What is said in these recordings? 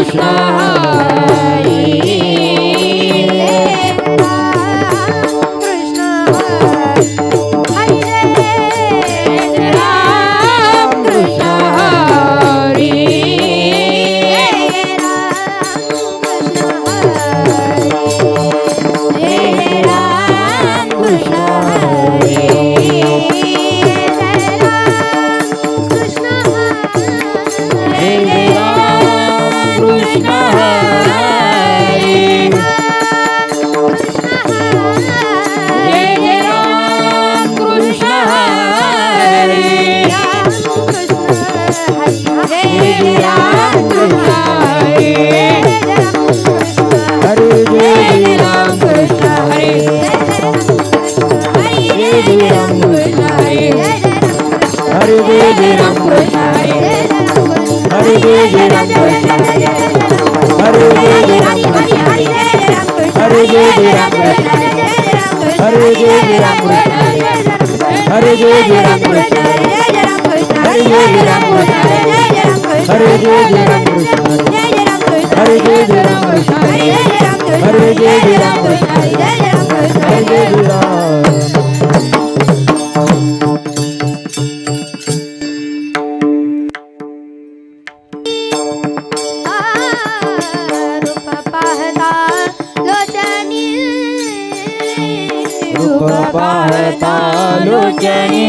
कृष्ण हरी पाहता लोचनी रूप पाहता लोचनी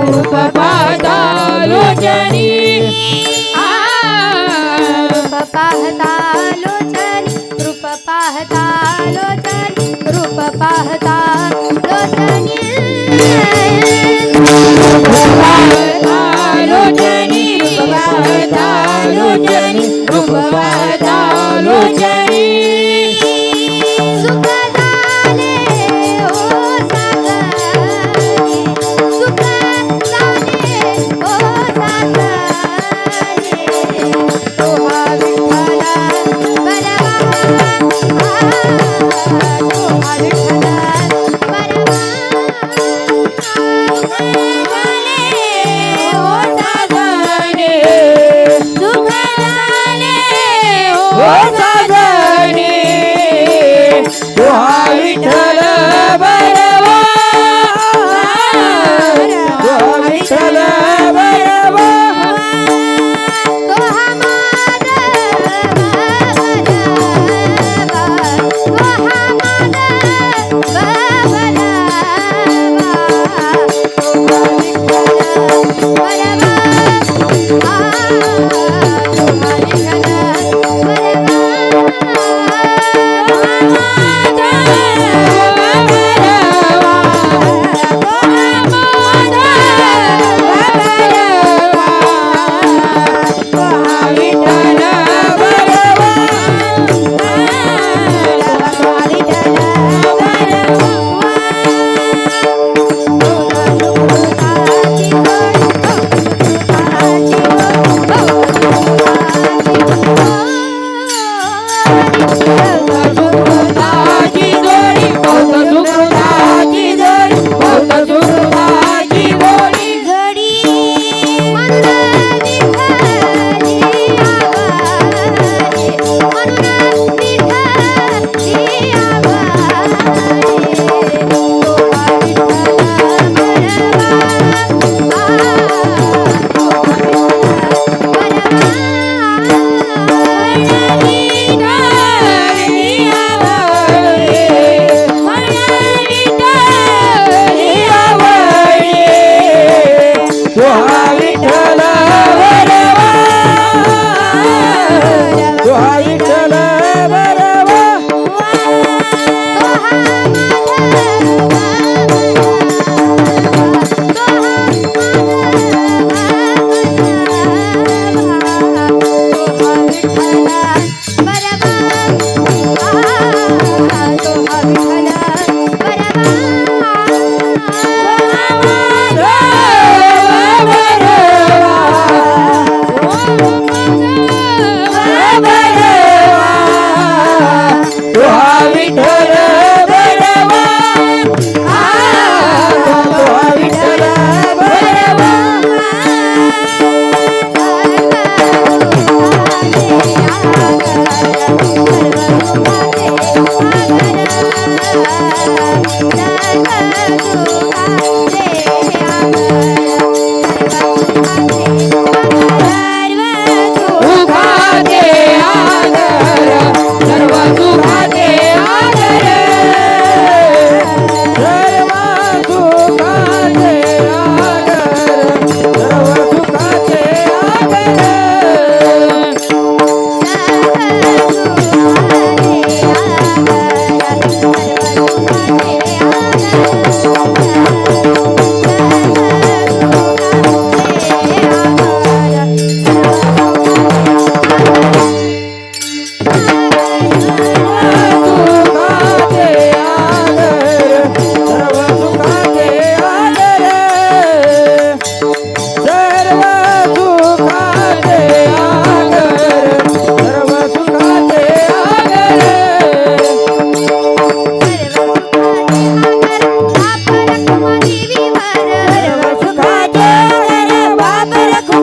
रूप पाहता लोचनी रूप पाहता लोचनी रूप पाहता लोचनी रूप पाहता लोचनी रूप पाहता लोचनी रूप पाहता लोचनी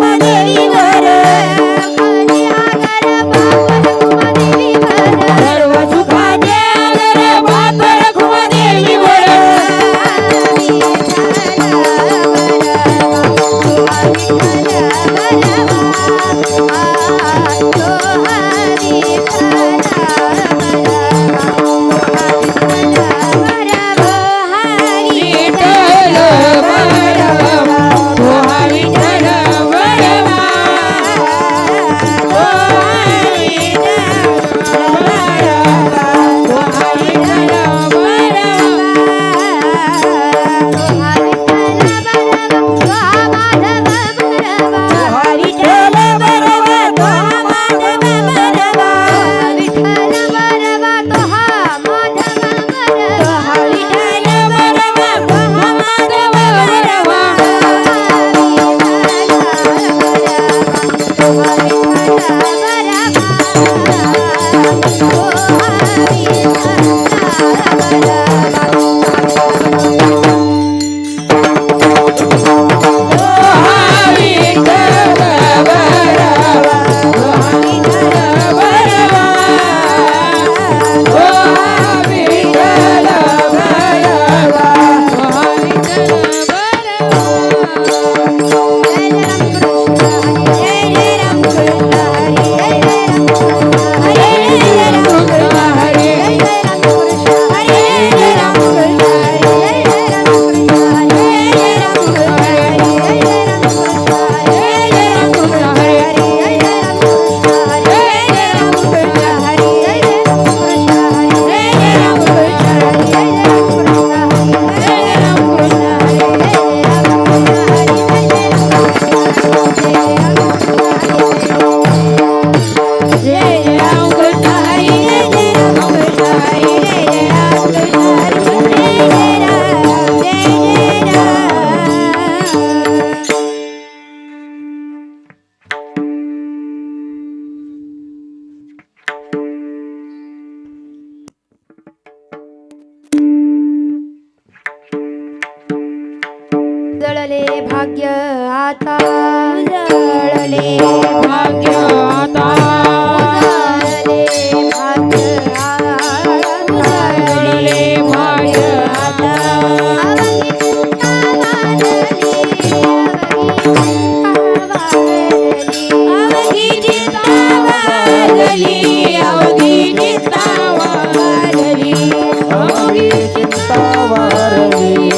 रखुमादेवीवर सर्व सुखाचे आदर बाप रखुमादेवीवर विठ्ठल बरवा तोहा विठ्ठल बरवा तोहा विठ्ठल उजळले भाग्य आता उजळले भाग्य आता उजळले भाग्य उजळले भाग्य आता अवघी चिंता वाढली अवघी चिंता वाढली अवघी चिंता वाढली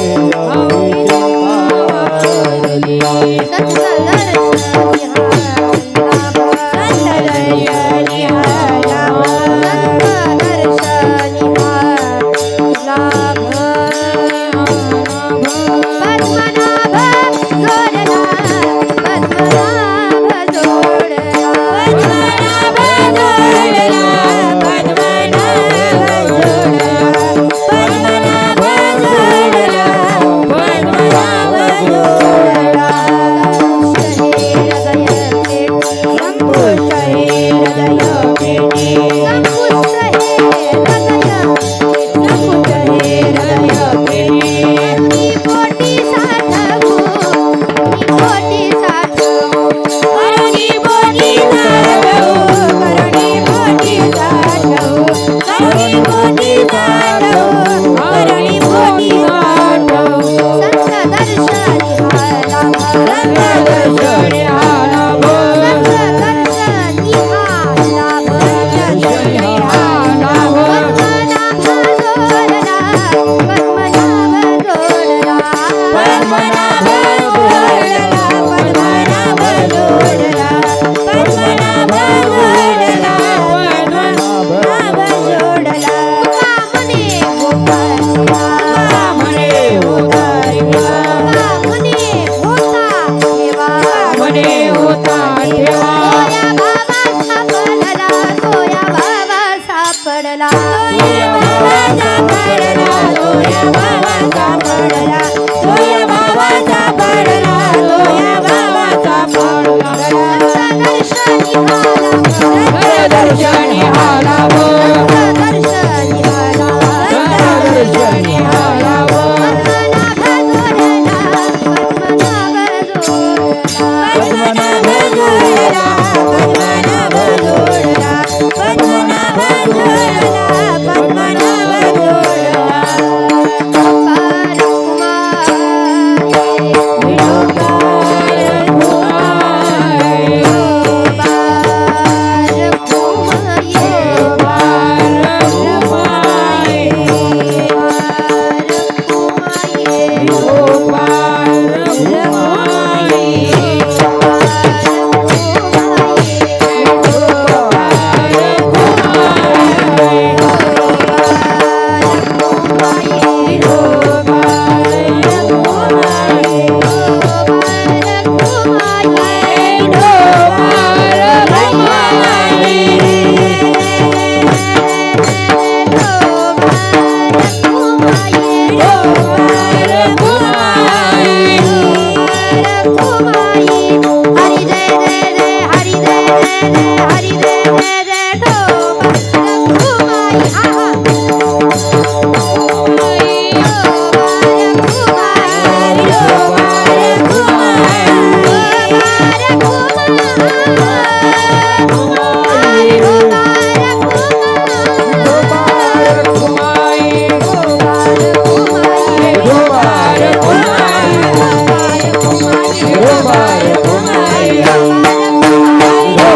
पद्मनाभ जोडला पद्मनाभ जोडला पद्मनाभ जोडला पद्मनाभ जोडला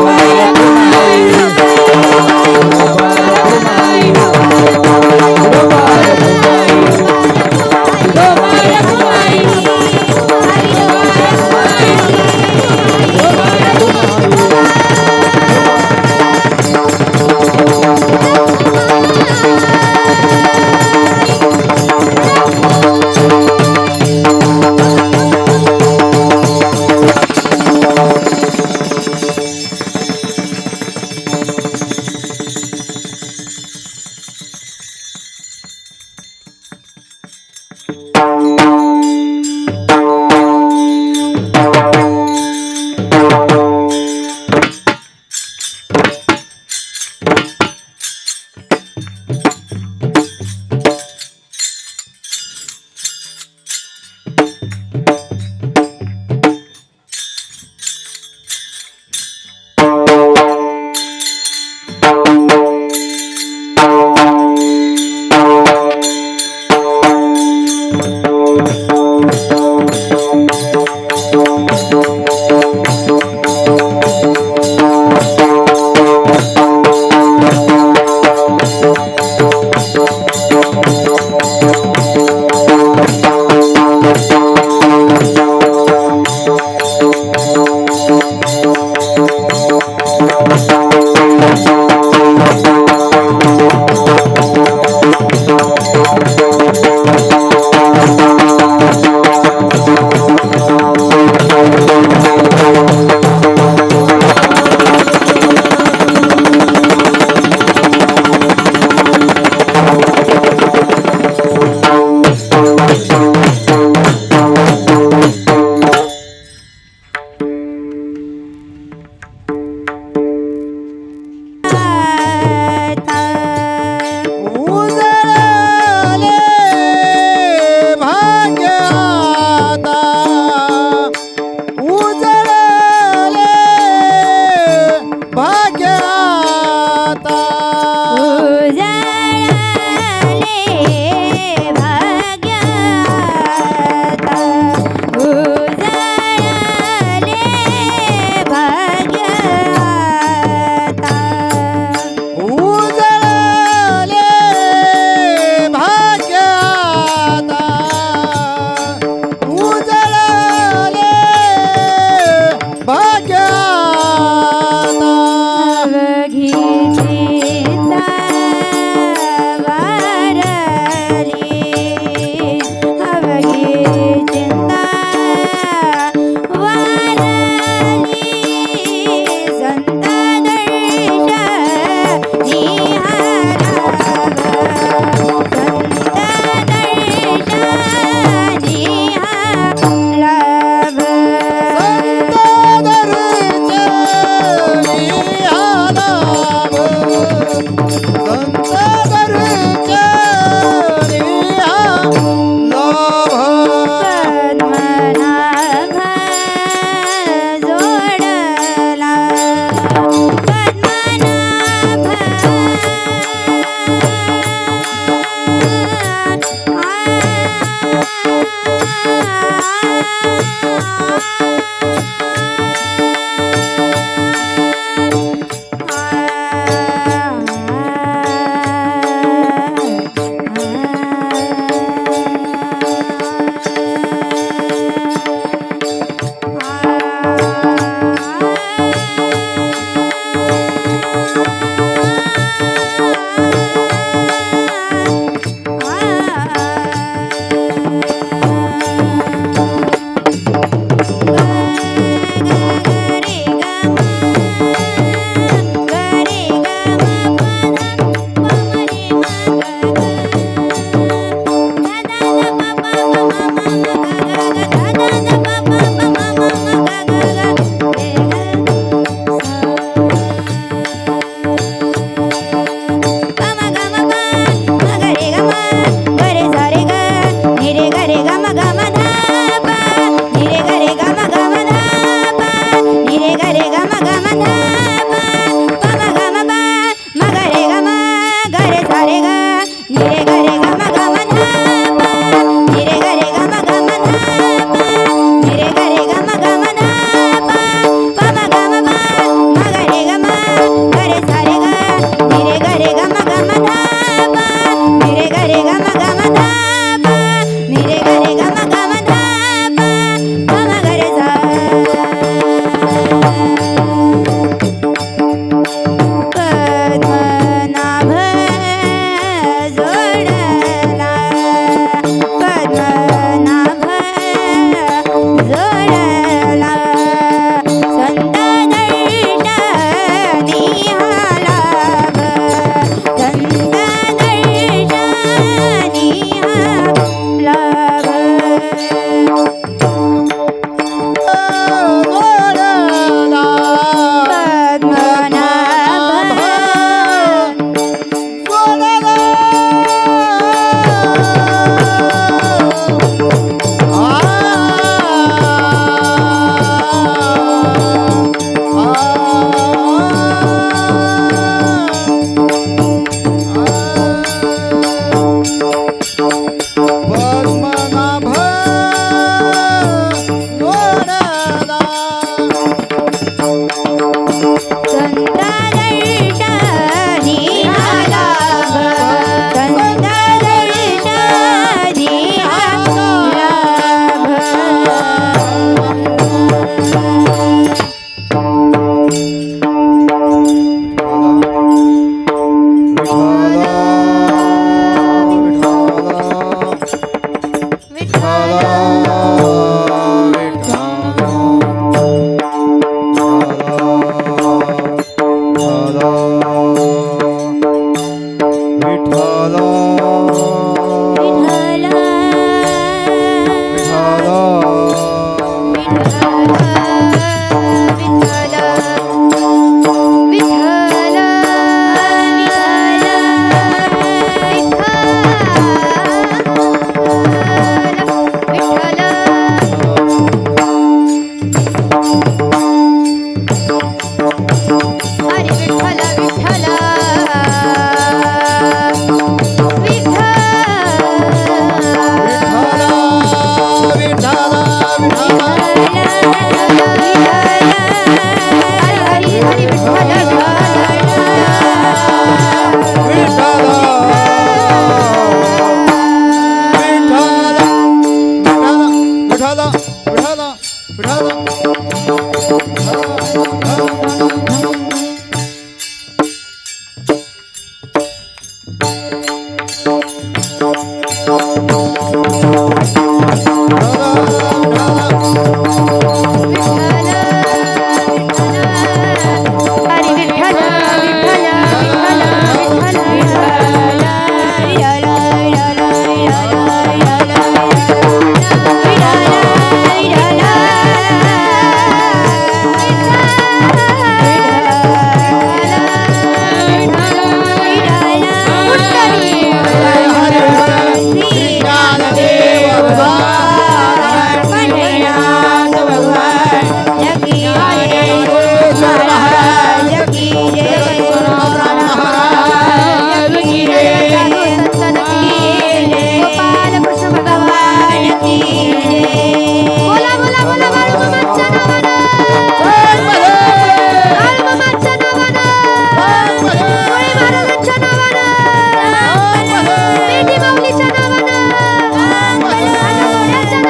Bye. हरी विठ्ठल विठ्ठल विठ्ठल गोपाल कृष्ण भगवान की बोला बोला बोला बाळूमामाच्या नावानं बाळूमामाच्या नावानं कोळी महाराजांच्या नावानं पेटी माऊलीच्या नावानं घोड्याच्या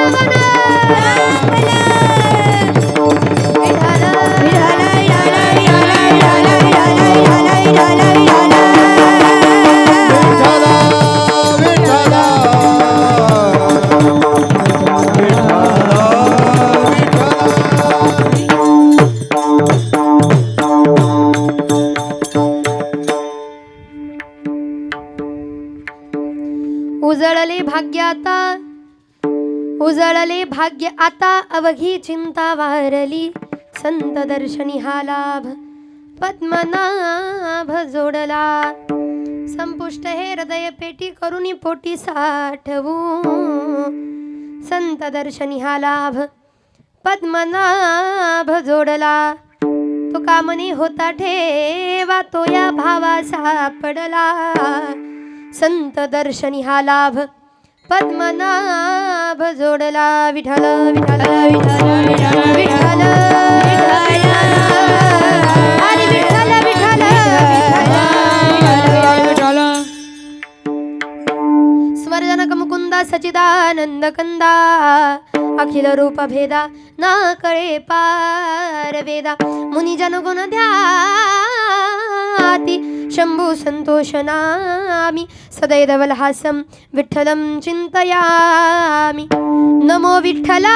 उजळले भाग्य आता उजळले भाग्य आता अवघी चिंता वारली संत दर्शनी हा लाभ पद्मनाभ जोडला संपुष्ट हे हृदय पेटी करुणी पोटी साठवू संत दर्शनी हा लाभ पद्मनाभ जोडला तुका मनी होता ठेवा तो या भावा सापडला संत दर्शनी हा लाभ पद्मनाभ जोडला विठ्ठल विठ्ठल विठ्ठल विठ्ठल हरी विठ्ठल विठ्ठल स्मरजनक मुकुंदा सचिदानंद कंदा अखिल रूप भेदा ना कळे पार वेदा मुनिजन गुण ध्याती शंभू संतोषनामि सदैवलहासं विठ्ठलं चिंतयामि नमो विठ्ठला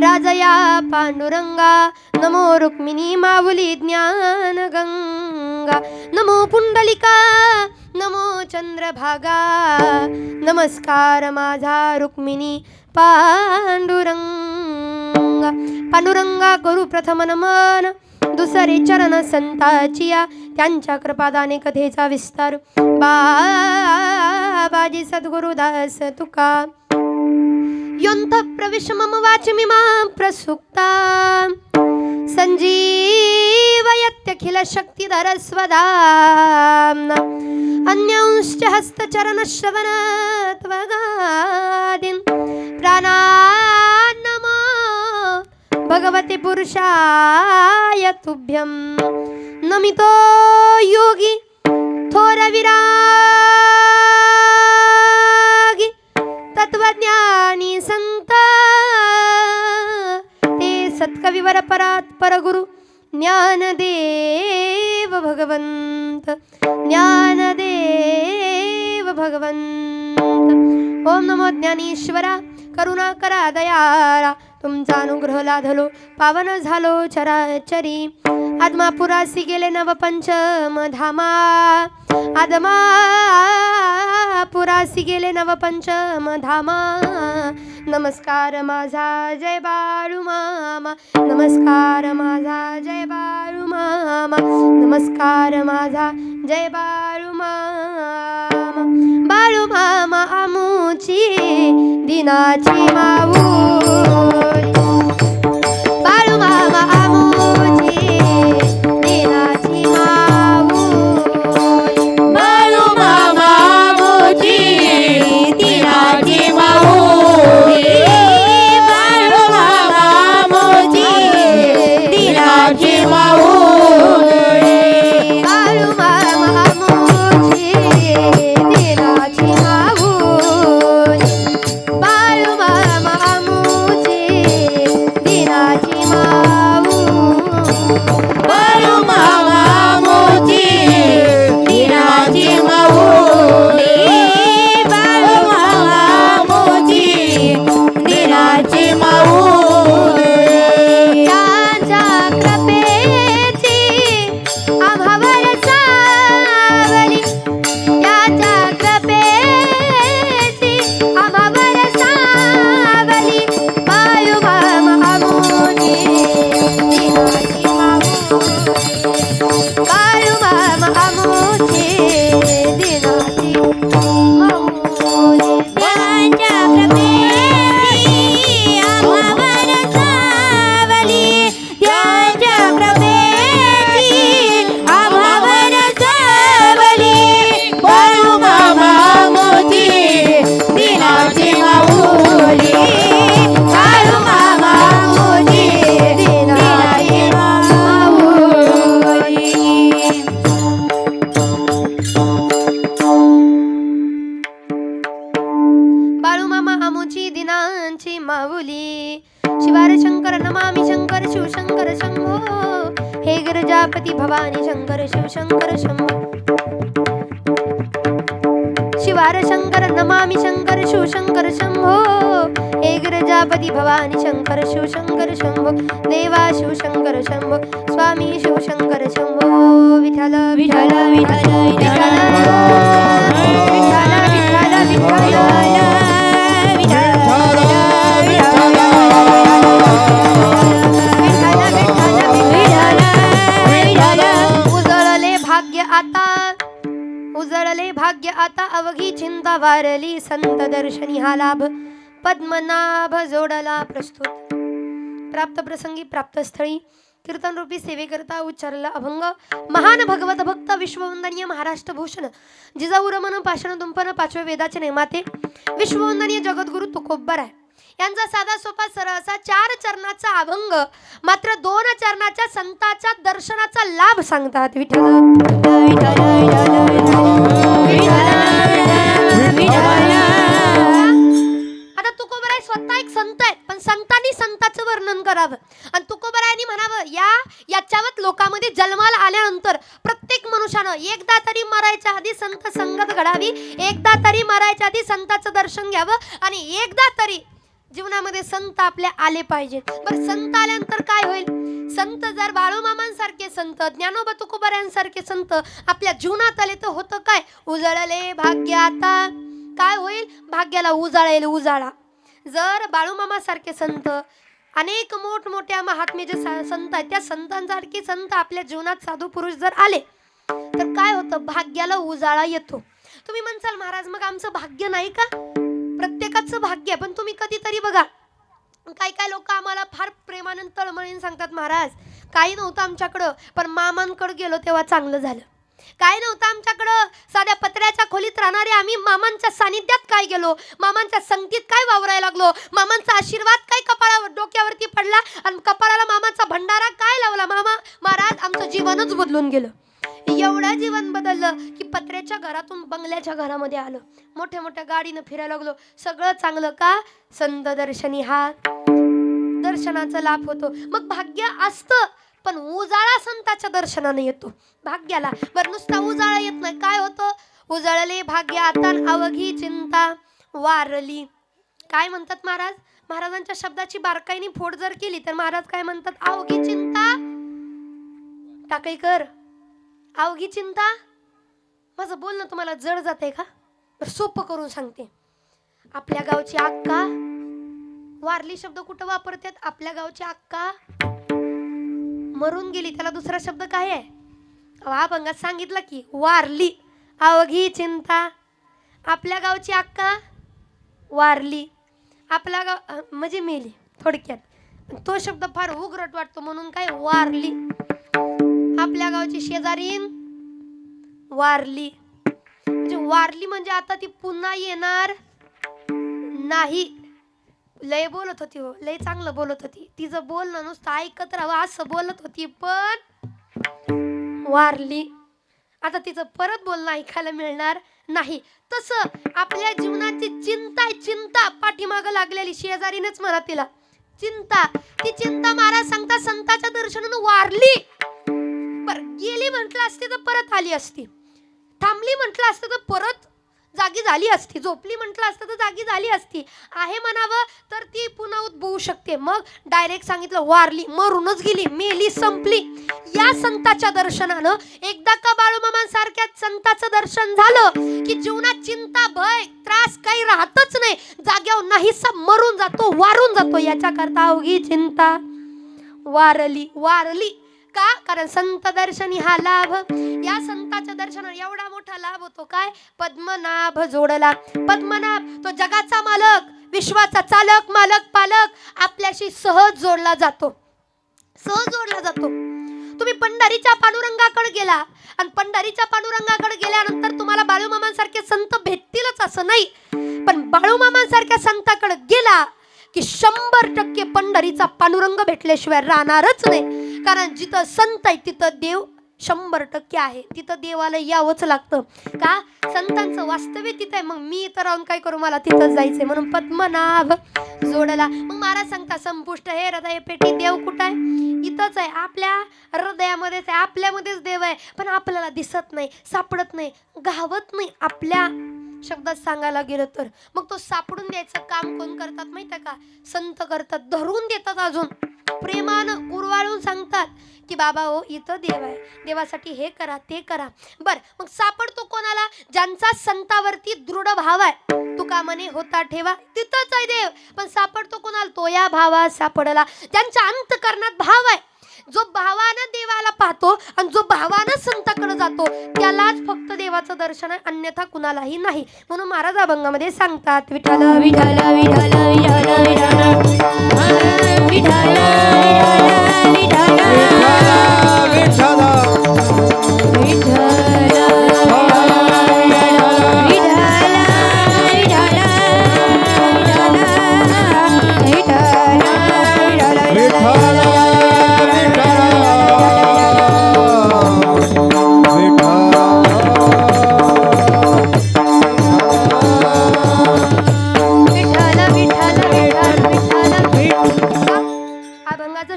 राजया पांडुरंगा नमो रुक्मिणी माऊली ज्ञानगंगा नमो पुंडलिका नमो चंद्रभागा नमस्कार माझा रुक्मिणी पांडुरंगा पांडुरंगा करू प्रथम नमन दुसरे चरण संताचिया त्यांच्या कृपादाने कथेचा विस्तार बाबाजी सद्गुरुदास तुका योंत प्रविश मम वाचमी मां प्रसुक्ता संजीवयत्यखिल शक्तिधर स्वदाम्ना अन्यांश्च हस्तचरण श्रवण त्वगादीन् प्राणान्नमो भगवते पुरुषाय तुभ्यं नमितो योगी थोर विरागी तत्वज्ञानी संत ते सत्कविवर परात् परगुरु ज्ञानदेव भगवंत ज्ञानदेव भगवंत ओम नमो ज्ञानेश्वरा करुणा करा दयारा तुमचा अनुग्रह लाधलो पावन झालो चराचरी आदमापुरासी गेले नवपंचम धामा आदमापुरासी गेले नवपंचम धामा नमस्कार माझा जय बाळू मामा नमस्कार माझा जय बाळू मामा नमस्कार माझा जय बाळू मामा बाळू मामा आमुची दिनाची माऊली बाळू मामा आमुची दिनाची माऊली बाळू मामा मोची दिनाची माऊली बाळू मामा मोची दिनाची माऊली बाळू मामा आमुची दिनाची माऊली बाळू मामा आमुची शंकर शंभो हे गिरिजापती भवानी शंकर शिव शंकर शंभो शिवार शंकर नमामि शंकर शिव शंकर शंभो हे गिरिजापती भवानी शंकर शिव शंकर शंभो देवा शिव शंकर शंभो स्वामी शिव शंकर शंभो विठ्ठल विठ्ठल विठ्ठल विठ्ठल विठ्ठल उजळले भाग्य आता अवघी चिंता वारली संत दर्शनी हा लाभ पद्मनाभ जोडला प्रस्तुत प्राप्त प्रसंगी प्राप्त स्थळी कीर्तन रूपी सेवेकरता उच्चारला अभंग महान भगवत भक्त विश्ववंदनीय महाराष्ट्र भूषण जिजाऊ रमण पाषाण दुंपन पाचव्या वेदाचे निर्माते विश्ववंदनीय जगद्गुरु तुकोबराय यांचा साधा सोपा सरळ असा 4 चरणाचा अभंग मात्र 2 चरणाच्या संताच्या दर्शनाचा लाभ सांगतात आता तुकोबराय स्वतः एक संत आहेत पण संतांनी संताचं वर्णन करावं आणि तुकोबरायांनी म्हणावं याच्यावर लोकांमध्ये जन्माला आल्यानंतर प्रत्येक मनुष्यानं एकदा तरी मरायच्या आधी संत संगत घडावी एकदा तरी मरायच्या आधी संताचं दर्शन घ्यावं आणि एकदा तरी जीवनामध्ये संत आपले आले पाहिजेत बरं संत आल्यानंतर काय होईल संत जर बाळूमामांसारखे संत ज्ञानोबा तुकोबरायांसारखे संत आपल्या जीवनात आले तर होतं काय उजळले भाग्य आता काय होईल भाग्याला उजाळेल उजाळा जर बाळूमामासारखे संत अनेक मोठमोठ्या महात्मे जे संत आहेत त्या संतांसारखे संत आपल्या जीवनात साधू पुरुष जर आले तर काय होतं भाग्याला उजाळा येतो तुम्ही म्हणसाल महाराज मग आमचं भाग्य नाही का प्रत्येकाचं भाग्य पण तुम्ही कधीतरी बघा काय लोक आम्हाला फार प्रेमानं तळमळीने सांगतात महाराज काही नव्हतं आमच्याकडं पण मामांकडे गेलो तेव्हा चांगलं झालं काय नव्हतं आमच्याकडं साध्या पत्र्याच्या खोलीत राहणारे आम्ही मामांच्या सानिध्यात काय गेलो मामांच्या संगतीत काय वावरायला लागलो मामांचा आशीर्वाद काय कपाळावर डोक्यावरती पडला आणि कपाळाला मामाचा भंडारा काय लावला मामा महाराज आमचं जीवनच बदलून गेलं एवढं जीवन बदललं की पत्र्याच्या घरातून बंगल्याच्या घरामध्ये आलं मोठ्या मोठ्या गाडीनं फिरायला लागलो सगळं चांगलं का संत दर्शनी हा दर्शनाचा लाभ होतो मग भाग्य असतं पण उजाळा संताच्या दर्शनाने येतो भाग्याला बरं नुसता उजाळा येत नाही काय होतं उजळले भाग्य आता अवघी चिंता वारली काय म्हणतात महाराज महाराजांच्या शब्दाची बारकाईने फोड जर केली तर महाराज काय म्हणतात अवघी चिंता टाकळीकर अवघी चिंता माझं बोलणं तुम्हाला जड जाते का सोपं करून सांगते आपल्या गावची अक्का वारली शब्द कुठं वापरतात आपल्या गावची अक्का मरून गेली त्याला दुसरा शब्द काय आहे अभंगात सांगितलं की वारली अवघी चिंता आपल्या गावची अक्का वारली आपल्या गाव म्हणजे मेली थोडक्यात तो शब्द फार उग्रट वाटतो म्हणून काय वारली आपल्या गावची शेजारीन वारली म्हणजे वारली म्हणजे आता ती पुन्हा येणार नाही लय बोलत होती हो लय चांगलं बोलत होती तिचं बोलणं नुसतं ऐकत राहावं असं बोलत होती पण वारली आता तिचं परत बोलणं ऐकायला मिळणार नाही तसं आपल्या जीवनाची चिंता पाठीमागं लागलेली शेजारीनेच म्हणा तिला चिंता ती चिंता महाराज सांगता संताच्या दर्शनानं वारली गेली म्हटलं असते तर परत आली असती थांबली म्हटलं असतं तर परत जागी झाली असती झोपली म्हटलं असतं तर जागी झाली असती आहे म्हणावं तर ती पुन्हा उद्भवू शकते मग डायरेक्ट सांगितलं वारली मरूनच गेली मेली संपली या संताच्या दर्शनानं एकदा का बाळूमामांसारख्या संताचं दर्शन झालं की जीवनात चिंता भय त्रास काही राहतच नाही जाग्यावर नाहीसा मरून जातो वारून जातो याच्या करता अवघी चिंता वारली का कारण संत दर्शनी हा लाभ या संताच्या दर्शनाने एवढा मोठा लाभ होतो काय पद्मनाभ जोडला पद्मनाभ तो जगाचा मालक विश्वाचा चालक मालक पालक आपल्याशी सहज जोडला जातो तुम्ही पंढरीच्या पांडुरंगाकडे गेला आणि पंढरीच्या पांडुरंगाकडे गेल्यानंतर तुम्हाला बाळूमामांसारखे संत भेटतीलच असं नाही पण बाळूमामांसारख्या संताकडे गेला की 100% पंढरीचा पांडुरंग भेटल्याशिवाय राहणारच नाही कारण जिथं संत आहे तिथं देव 100% आहे. तिथं देवाला यावंच लागतं. का? संतांचं वास्तव्य तिथं आहे. मग मी इथं राहून काय करू, मला तिथंच जायचंय. म्हणून पद्मनाभ जोडला. मग महाराज सांगता संपुष्ट हे हृदय पेटी, देव कुठं आहे? इथंच आहे, आपल्या हृदयामध्येच आहे, आपल्यामध्येच देव आहे. पण आपल्याला दिसत नाही, सापडत नाही, गावत नाही. आपल्या शब्दात सांगायला गेलं तर मग तो सापडून द्यायचं काम कोण करतात माहिती आहे का? संत करतात, धरून देतात, अजून प्रेमानं उरवाळून सांगतात की बाबा हो इथं देव आहे, देवासाठी हे करा ते करा. बर, मग सापडतो कोणाला? ज्यांचा संतावरती दृढ भाव आहे. तुका म्हणे होता ठेवा, तिथंच आहे देव. पण सापडतो कोणाला? तो या भावा सापडला ज्यांच्या अंतकरणात भाव आहे. जो भावानं देवाला पाहतो आणि जो भावानं संताकडे जातो त्यालाच फक्त देवाचं दर्शन आहे, अन्यथा कुणालाही नाही. म्हणून महाराज अभंगामध्ये सांगतात विठ्ठल विठ्ठल विठ्ठल विठ्ठल विठ्ठल विठ्ठल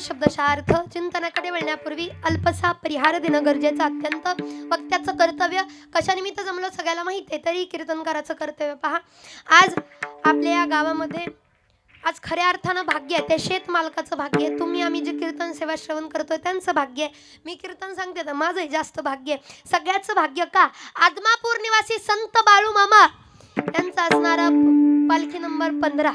शब्दशार्थ चिंतनाकडे वळण्यापूर्वी अल्पसा परिहार देणं गरजेचं अत्यंत. वक्त्याचं कर्तव्य कशानिमित्त जमलं सगळ्याला माहिती आहे, तरी कीर्तनकाराचं कर्तव्य पहा. आज आपल्या या गावामध्ये आज खऱ्या अर्थानं भाग्य आहे, ते शेत मालकाचं भाग्य आहे. तुम्ही आम्ही जे कीर्तन सेवा श्रवण करतोय त्यांचं भाग्य आहे. मी कीर्तन सांगते तर माझंही जास्त भाग्य आहे. सगळ्याचं भाग्य का? आदमापूर निवासी संत बाळू मामा यांचा असणारा पालखी नंबर 15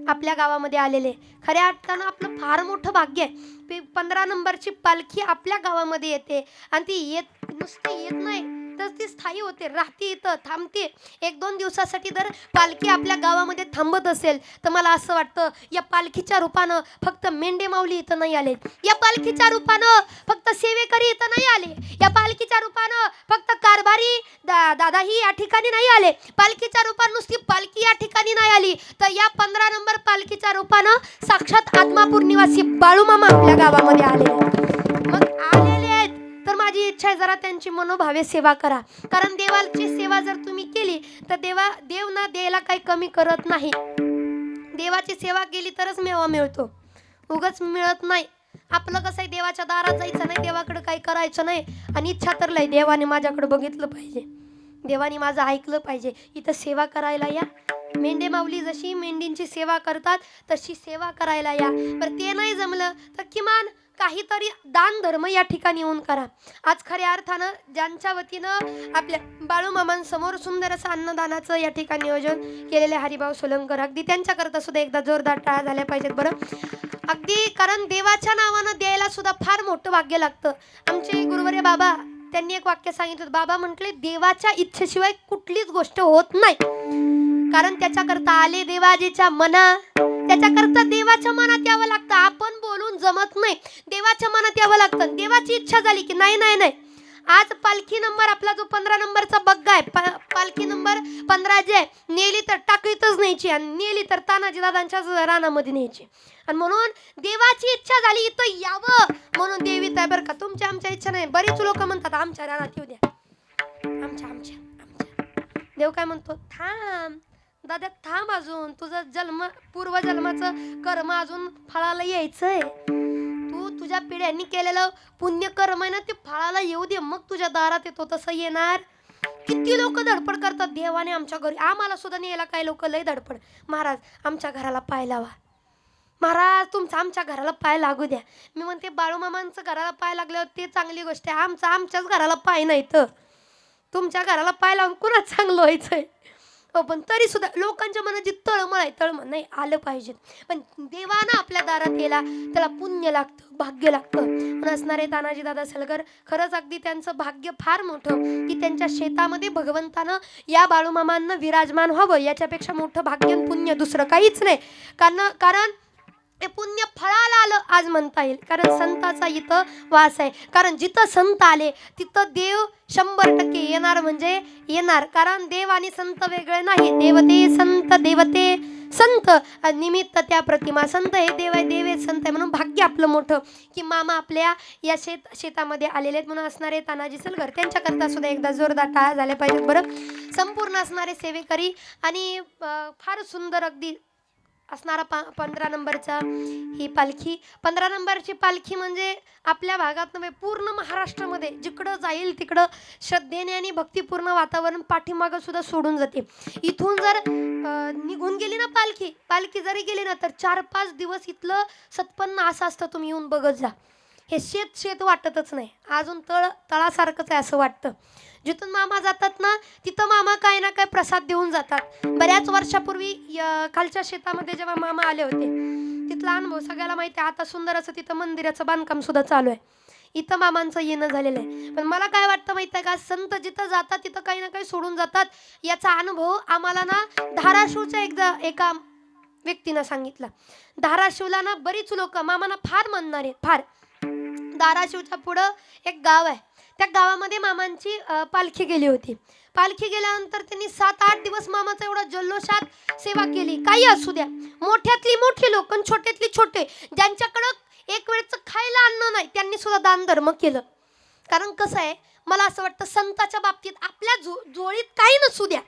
आपल्या गावामध्ये आलेले. खऱ्या अर्थानं आपलं फार मोठं भाग्य आहे. 15 नंबरची पालखी आपल्या गावामध्ये येते आणि ती नुसते येत नाही तर ती स्थायी होते, राहते, इथं थांबते. 1-2 दिवसासाठी जर पालखी आपल्या गावामध्ये थांबत असेल तर मला असं वाटतं या पालखीच्या रूपानं फक्त मेंढे माऊली इथं नाही आले, या पालखीच्या रूपानं फक्त सेवेकरी इथं नाही आले, या पालखीच्या रूपानं फक्त कारभारी दादाही या ठिकाणी नाही आले, पालखीच्या रूपानं नुसती पालखी या ठिकाणी नाही आली, तर या 15 नंबर पालखीच्या रूपानं साक्षात आदमापूर निवासी बाळूमामा आपल्या गावामध्ये आले. मग आलेले आहेत तर माझी इच्छा आहे जरा त्यांची मनोभावे सेवा करा. कारण देवाची सेवा जर तुम्ही केली तर देव ना द्यायला काही कमी करत नाही. देवाची सेवा केली तरच मेवा मिळतो, उगाच मिळत नाही. आपलं कसं आहे, देवाच्या दारात जायचं नाही, देवाकडे काही करायचं नाही. आणि इच्छा तर लय देवाने माझ्याकडे बघितलं पाहिजे, देवाने माझं ऐकलं पाहिजे. इथं सेवा करायला या. मेंढे माऊली जशी मेंढींची सेवा करतात तशी सेवा करायला या. बरं ते नाही जमलं तर किमान काहीतरी दान धर्म या ठिकाणी येऊन करा. आज खऱ्या अर्थानं ज्यांच्या वतीनं आपल्या बाळूमामांसमोर सुंदर असं अन्नदानाचं या ठिकाणी नियोजन केलेले हरिभाऊ सोलंकर, अगदी त्यांच्याकरता सुद्धा एकदा जोरदार टाळ्या झाल्या पाहिजेत बरं. अगदी कारण देवाच्या नावानं द्यायला सुद्धा फार मोठं भाग्य लागतं. आमचे गुरुवर्य बाबा त्यांनी एक वाक्य सांगितलं. बाबा म्हटले देवाच्या इच्छेशिवाय कुठलीच गोष्ट होत नाही. कारण त्याच्याकरता आले देवाजीच्या मना, त्याच्याकरता देवाच्या मनात यावं लागतं. आपण बोलून जमत नाही, देवाच्या मनात यावं लागतं. देवाची इच्छा झाली की नाही नाही नाही. आज पालखी नंबर आपला जो 15 नंबरचा बग्गा आहे, पालखी नंबर 15 जे नेली तर टाकीतच न्यायची आणि नेली तर तानाजी दादांच्या रानामध्ये न्यायची. आणि म्हणून देवाची इच्छा झाली इथं यावं म्हणून देवीत आहे बरं का. तुमच्या आमच्या इच्छा नाही. बरीच लोक म्हणतात आमच्या रानात येऊ द्या, आमच्या आमच्या आमच्या. देव काय म्हणतो, थांब दादा थांब, अजून तुझं पूर्वजन्माचं कर्म अजून फळाला यायचंय. तू तुझ्या पिढ्यांनी केलेलं पुण्य कर्म आहे ना, ते फळाला येऊ दे, मग तुझ्या दारात येतो. तसं येणार. किती लोक धडपड करतात देवाने आमच्या घरी. आम्हाला सुद्धा न्यायला काही लोक लय धडपड. महाराज आमच्या घराला पाय लावा, महाराज तुमचं आमच्या घराला पाय लागू द्या. मी म्हणते बाळूमामांचं घराला पाय लागल्यावर ते चांगली गोष्ट आहे. आमच्याच घराला पाय नाही तर तुमच्या घराला पाय लावून कुणाच चांगलं व्हायचंय. पण तरी सुद्धा लोकांच्या मनात तळमळ आहे, तळमळ नाही आलं पाहिजे. पण देवानं आपल्या दारात यायला त्याला पुण्य लागतं, भाग्य लागतं. म्हणून असणारे तानाजी दादा सलगर खरंच अगदी त्यांचं भाग्य फार मोठं की त्यांच्या शेतामध्ये भगवंतानं या बाळूमामांना विराजमान व्हावं. याच्यापेक्षा मोठं भाग्य पुण्य दुसरं काहीच नाही. कारण हे पुण्य फळाला आलं आज म्हणता येईल, कारण संताचा इथं वास आहे. कारण जिथं संत आले तिथं देव 100% येणार म्हणजे येणार. कारण देव आणि संत वेगळे नाही. देवते संत, देवते संत, निमित्त त्या प्रतिमा. संत हे देव आहे, देव हे संत आहे. म्हणून भाग्य आपलं मोठं की मामा आपल्या या शेतामध्ये आलेले आहेत. म्हणून असणारे तानाजी सलगर त्यांच्याकरता सुद्धा एकदा जोरदार टाळ्या झाल्या पाहिजेत बरं. संपूर्ण असणारे सेवेकरी आणि फार सुंदर अगदी असणारा 15 नंबरचा ही पालखी. 15 नंबरची पालखी म्हणजे आपल्या भागात नव्हे, पूर्ण महाराष्ट्रामध्ये जिकडं जाईल तिकडं श्रद्धेने आणि भक्तिपूर्ण वातावरण पाठीमागं सुद्धा सोडून जाते. इथून जर निघून गेली ना पालखी जरी गेली ना तर 4-5 दिवस इथलं सत्पन्न असं असतं. तुम्ही येऊन बघत जा. हे शेत वाटतच नाही. अजून तळासारखंच आहे असं वाटतं. जिथून मामा जातात ना तिथं मामा काय ना काय प्रसाद देऊन जातात. बऱ्याच वर्षापूर्वी खालच्या शेतामध्ये जेव्हा मामा आले होते तिथला अनुभव सगळ्याला माहिती आहे. आता सुंदर असं तिथं मंदिराचं बांधकाम सुद्धा चालू आहे. इथं मामांचं येणं झालेलं आहे. पण मला काय वाटतं माहिती आहे का, संत जिथं जातात तिथं काही ना काही सोडून जातात. याचा अनुभव आम्हाला ना धाराशिवच्या एका व्यक्तीनं सांगितलं. धाराशिवला ना बरीच लोक मामाना फार म्हणणारे, फार. धाराशिवच्या पुढं एक गाव आहे. त्या गावामध्ये मामांची पालखी गेली होती. पालखी गेल्यानंतर त्यांनी 7-8 दिवस मामाचा एवढा जल्लोषात सेवा केली. काही असू द्या, मोठ्यातली मोठी लोक आणि छोट्यातली छोटे, ज्यांच्याकडं एक वेळचं खायला अन्न नाही त्यांनी सुद्धा दान धर्म केलं. कारण कसं आहे, मला असं वाटतं संताच्या बाबतीत आपल्या जोळीत काही नसू द्या,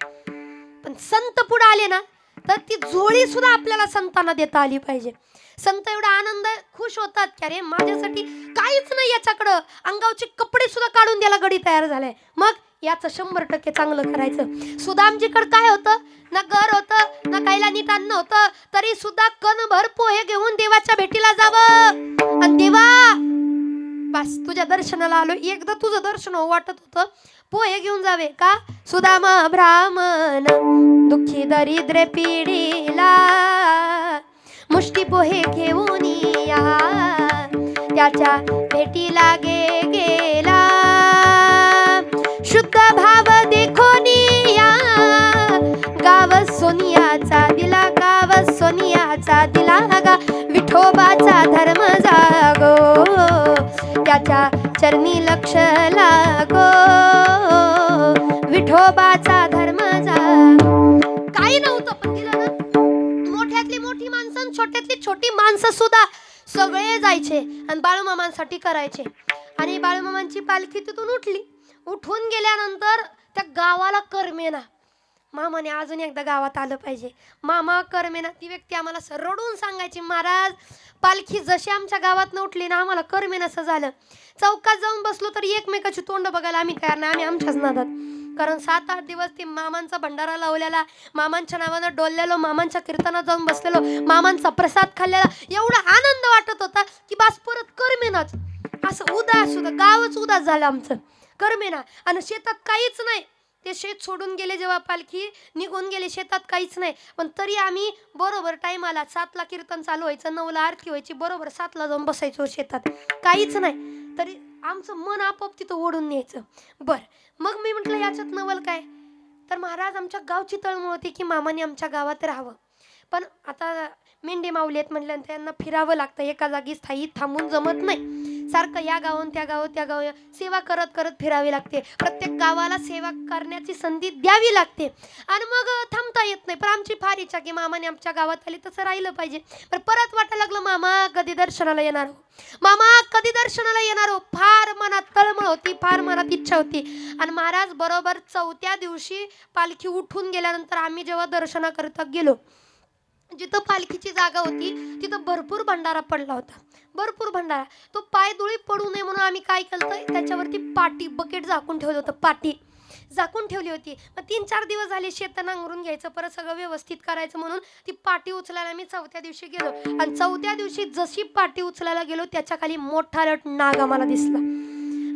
पण संत पुढे आले ना तर ती जोळी सुद्धा आपल्याला संतांना देता आली पाहिजे. संत एवढा आनंद खुश होतात की अरे माझ्यासाठी काहीच नाही याच्याकडं, अंगावचे कपडे सुद्धा काढून द्यायला गडी तयार झालाय. मग याचं 100% चांगलं करायचं. सुदामजीकडे काय होतं, ना घर होतं ना कायला नीट अन्न होतं, तरी सुद्धा कणभर पोहे घेऊन देवाच्या भेटीला जावं. आणि देवा बस तुझ्या दर्शनाला आलो, एकदा तुझं दर्शन वाटत होतं, पोहे घेऊन जावे का. सुदाम ब्राह्मण दुःखी दरिद्र पिढीला मुष्टी पोहे घेऊन या, त्याच्या भेटीला गेला. शुद्ध भाव देखून या, गाव सोनियाचा दिला, गाव सोनियाचा दिला गा. विठोबाचा धर्म जागो, त्याच्या चरणी लक्ष लागो. विठोबाचा धर्म जागो. काही नव्हतं पण दिलं ना. मोठ्यातली मोठी माणसं, छोट्यातली छोटी माणसं सुद्धा सगळे जायचे आणि बाळूमामांसाठी करायचे. आणि बाळूमामांची पालखी तिथून उठून गेल्यानंतर त्या गावाला करमेना. मामाने अजून एकदा गावात आलं पाहिजे. मामा करमेना. ती व्यक्ती आम्हाला रडून सांगायची, महाराज पालखी जशी आमच्या गावात उठली ना आम्हाला करमेनासं झालं. चौकात जाऊन बसलो तर एकमेकाची तोंड बघायला आम्ही तयार नाही, आम्ही आमच्याच नादात. कारण 7-8 दिवस ते मामांचा भंडारा लावलेला, मामांच्या नावानं डोललेलो, मामांच्या कीर्तनात जाऊन बसलेलो, मामांचा प्रसाद खाल्लेला, एवढा आनंद वाटत होता की बस परत करमेनाच. असं उदास होतं, गावच उदास झालं आमचं, करमेना. आणि शेतात काहीच नाही. ते शेत सोडून गेले जेव्हा पालखी निघून गेले, शेतात काहीच नाही. पण तरी आम्ही बरोबर टाईमाला 7ला कीर्तन चालू व्हायचं, 9ला आरती व्हायची, बरोबर 7ला जाऊन बसायचो शेतात. काहीच नाही तरी आमचं मन आपोआप तिथं ओढून न्यायचं. बरं, मग मी म्हटलं याच्यात नवल काय. तर महाराज आमच्या गावची तळमळ होती की मामाने आमच्या गावात राहावं. पण आता मेंढे माऊली आहेत म्हटल्यानंतर त्यांना फिरावं लागतं, एका जागी स्थायी थांबून जमत नाही. सारखं या गावाहून त्या गाव सेवा करत करत फिरावी लागते. प्रत्येक गावाला सेवा करण्याची संधी द्यावी लागते आणि मग थांबता येत नाही. पण आमची फार इच्छा की मामाने आमच्या गावात आले तसं राहिलं पाहिजे. पण परत वाटायला लागलं मामा कधी दर्शनाला येणार हो, मामा कधी दर्शनाला येणार हो. फार मनात तळमळ होती, फार मनात इच्छा होती. आणि महाराज बरोबर 4थ्या दिवशी पालखी उठून गेल्यानंतर आम्ही जेव्हा दर्शनाकरता गेलो, जिथं पालखीची जागा होती तिथं भरपूर भंडारा पडला होता, भरपूर भंडारा. तो पायधुळी पडू नये म्हणून आम्ही काय केलं, त्याच्यावरती पाटी बकेट झाकून ठेवलं होतं, पाटी झाकून ठेवली होती. मग 3-4 दिवस झाले शेत नांगरून घ्यायचं, परत सगळं व्यवस्थित करायचं म्हणून ती पाटी उचलायला आम्ही 4थ्या दिवशी गेलो. आणि 4थ्या दिवशी जशी पाटी उचलायला गेलो त्याच्या खाली मोठा रट नाग आम्हाला दिसला.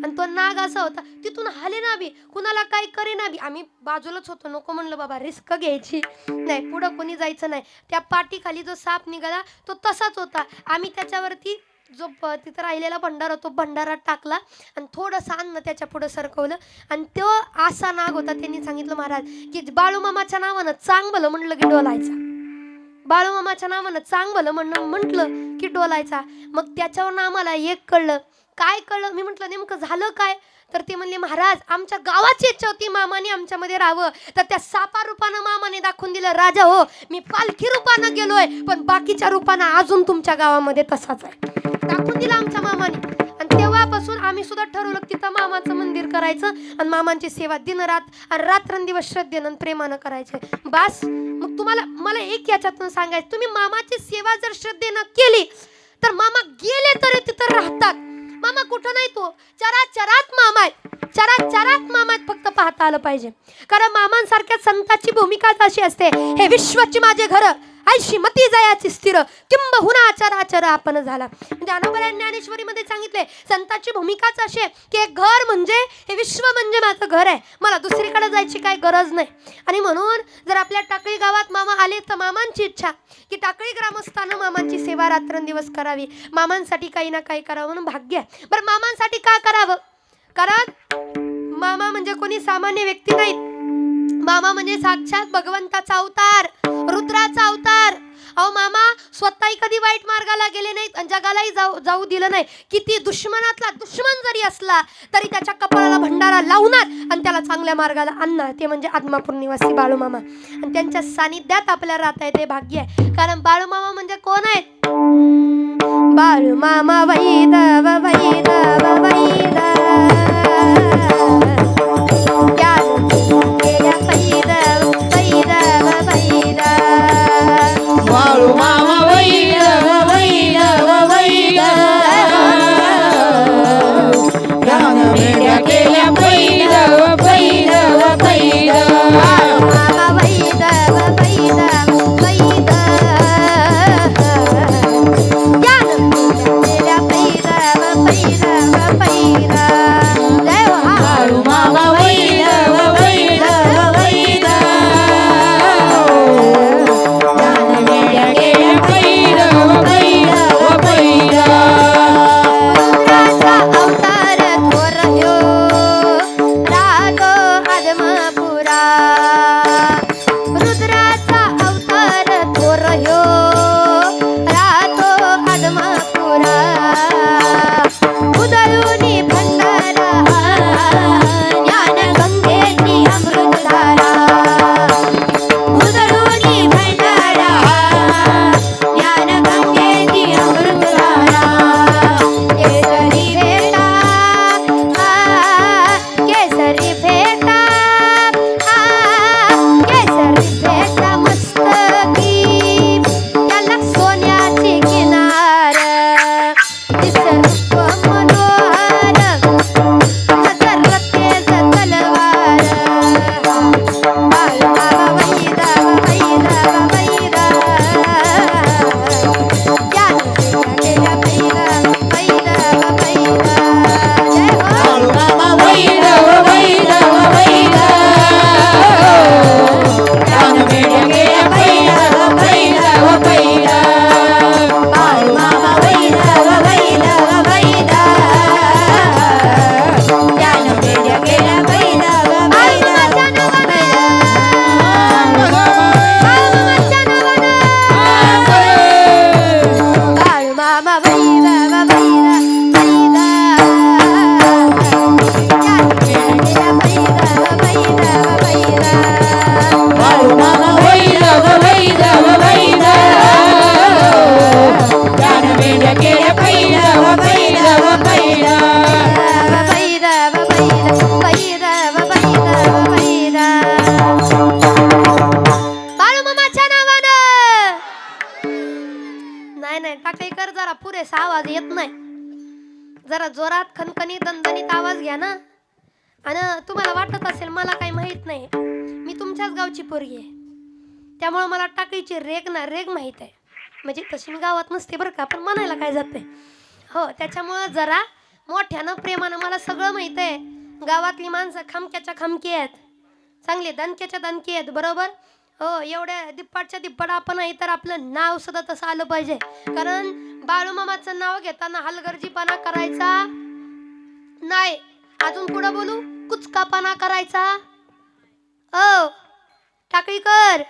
आणि तो नाग असा होता, तिथून हाले ना बी, कुणाला काय करे ना बी. आम्ही बाजूलाच होतो, नको म्हणलं बाबा रिस्क घ्यायची नाही, पुढं कोणी जायचं नाही. त्या पाटी खाली जो साप निघाला तो तसाच होता. आम्ही त्याच्यावरती जो तिथं राहिलेला भंडारा तो भंडारा टाकला आणि थोडंसं अन्न त्याच्या पुढं सरकवलं. आणि तो असा नाग होता, त्यांनी सांगितलं महाराज की बाळूमामाच्या नावानं चांग भलं म्हणलं की डोलायचा. बाळूमामाच्या नावानं चांगलं म्हटलं की डोलायचा. मग त्याच्यावर आम्हाला एक कळलं. काय कळलं? मी म्हटलं नेमकं झालं काय? तर ते म्हणले, महाराज आमच्या गावाची इच्छा होती मामाने आमच्यामध्ये राहावं, तर त्या सापा रूपानं मामाने दाखवून दिलं, राजा हो मी पालखी रूपानं गेलोय पण बाकीच्या रूपानं अजून तुमच्या गावामध्ये तसाच आहे, दाखवून दिला आमच्या मामाने. आणि तेव्हापासून आम्ही सुद्धा ठरवलं तिथं मामाचं मंदिर करायचं आणि मामांची सेवा दिनरात आणि रात्रंदिवस श्रद्धेनं आणि प्रेमानं करायचे. बस मग मला एक याच्यातून सांगायचं, तुम्ही मामाची सेवा जर श्रद्धेनं केली तर मामा गेले तरी तिथं राहतात. मामा कुठं नाही, तो चराचरात मामा आहेत, चराचरात मामा आहेत, फक्त पाहता आलं पाहिजे. कारण मामांसारख्या संतांची भूमिकाच अशी असते, हे विश्वाची माझे घर ऐशी मती जयाची स्थिर किंबहुना चराचर आपण झाला. ज्ञानोबा ज्ञानेश्वरीमध्ये सांगितले संतांची भूमिकाच अशी आहे की एक घर म्हणजे हे विश्व म्हणजे माझं घर आहे, मला दुसरीकडे जायची काही गरज नाही. आणि म्हणून जर आपल्या टाकळी गावात मामा आले तर मामांची इच्छा की टाकळी ग्रामस्थानं मामांची सेवा रात्रंदिवस करावी, मामांसाठी काही ना काही करावं म्हणून भाग्य आहे. बरं मामांसाठी का करावं? कारण मामा म्हणजे कोणी सामान्य व्यक्ती नाहीत, मामा म्हणजे साक्षात भगवंताचा अवतार, रुद्राचा अवतार. अहो मामा स्वतःही कधी वाईट मार्गाला गेले नाहीत आणि जगालाही जाऊ दिलं नाही. किती दुश्मनातला दुश्मन जरी असला तरी त्याच्या कपाळाला भंडारा लावणार आणि त्याला चांगल्या मार्गाला आणणार, ते म्हणजे आदमापूर निवासी बाळूमामा. आणि त्यांच्या सानिध्यात आपल्याला राहता येते, भाग्य आहे. कारण बाळूमामा म्हणजे कोण आहेत? बाळूमामा वैदव वैदव वैदव बाळूमामा वैदव वैदव वैदव ज्ञानवेड्या केल्या वैदव वैदव वैदव बाळूमामा वैदव वैदव वैदव ज्ञानवेड्या केल्या वैदव वैदव वैदव. जय हो. बाळूमामा वैदव वैदव वैदव ज्ञानवेड्या केल्या वैदव वैदव वैदव रुद्राचा अवतार थोर ह्यो रागो आदमापुरा, रुद्राचा अवतार थोर ह्यो रागो आदमापुरा. उदळूनी भंडारा ज्ञान गंगेची अमृतधारा, उदळूनी भंडारा ज्ञान गंगेची अमृतधारा. केसरी भेटा केसरी भेटा केसरी भेटा मस्तकी, त्याला सोन्याची किनार दिसरूप मनोहर नजर तेज तलवार. बाळूमामा वैदव वैदव वैदव ज्ञानवेड्या केल्या वैदव वैदव वैदव. जय हो. बाळूमामा वैदव वैदव वैदव ज्ञानवेड्या केल्या वैदव वैदव वैदव बाळूमामा वैदव वैदव वैदव ज्ञानवेड्या केल्या वैदव बाळूमामाच्या नावानं, बाळूमामाच्या नावानं बाळूमामा वैदव वैदव वैदव. बाळूमामा वैदव वैदव वैदव ज्ञानवेड्या केल्या वैदव वैदव वैदव बाळूमामाच्या नावानं. नाही टाकळीकर जरा पुरेसा आवाज येत नाही, जरा जोरात खणखणी दणदणीत आवाज घ्या ना. आणि तुम्हाला वाटत असेल मला काही माहित नाही, मी तुमच्याच गावची पोरगी आहे, त्यामुळे मला टाकळीची रेग माहित आहे. म्हणजे तशी मी गावात नसते बरं का, पण म्हणायला काय जाते हो. त्याच्यामुळं जरा मोठ्यानं प्रेमानं मला सगळं माहित आहे. गावातली माणसं खमक्याच्या खमकी आहेत, चांगले दणक्याच्या दणकी आहेत, बरोबर हो. एवढ्या दिप्पाडच्या दिप्पाड आपण आहे तर आपलं नाव सुद्धा तसं आलं पाहिजे. कारण बाळूमामाचं नाव घेताना हलगर्जीपणा करायचा नाही. अजून पुढे बोलू, कुचकापणा करायचा. ओ टाकळीकर,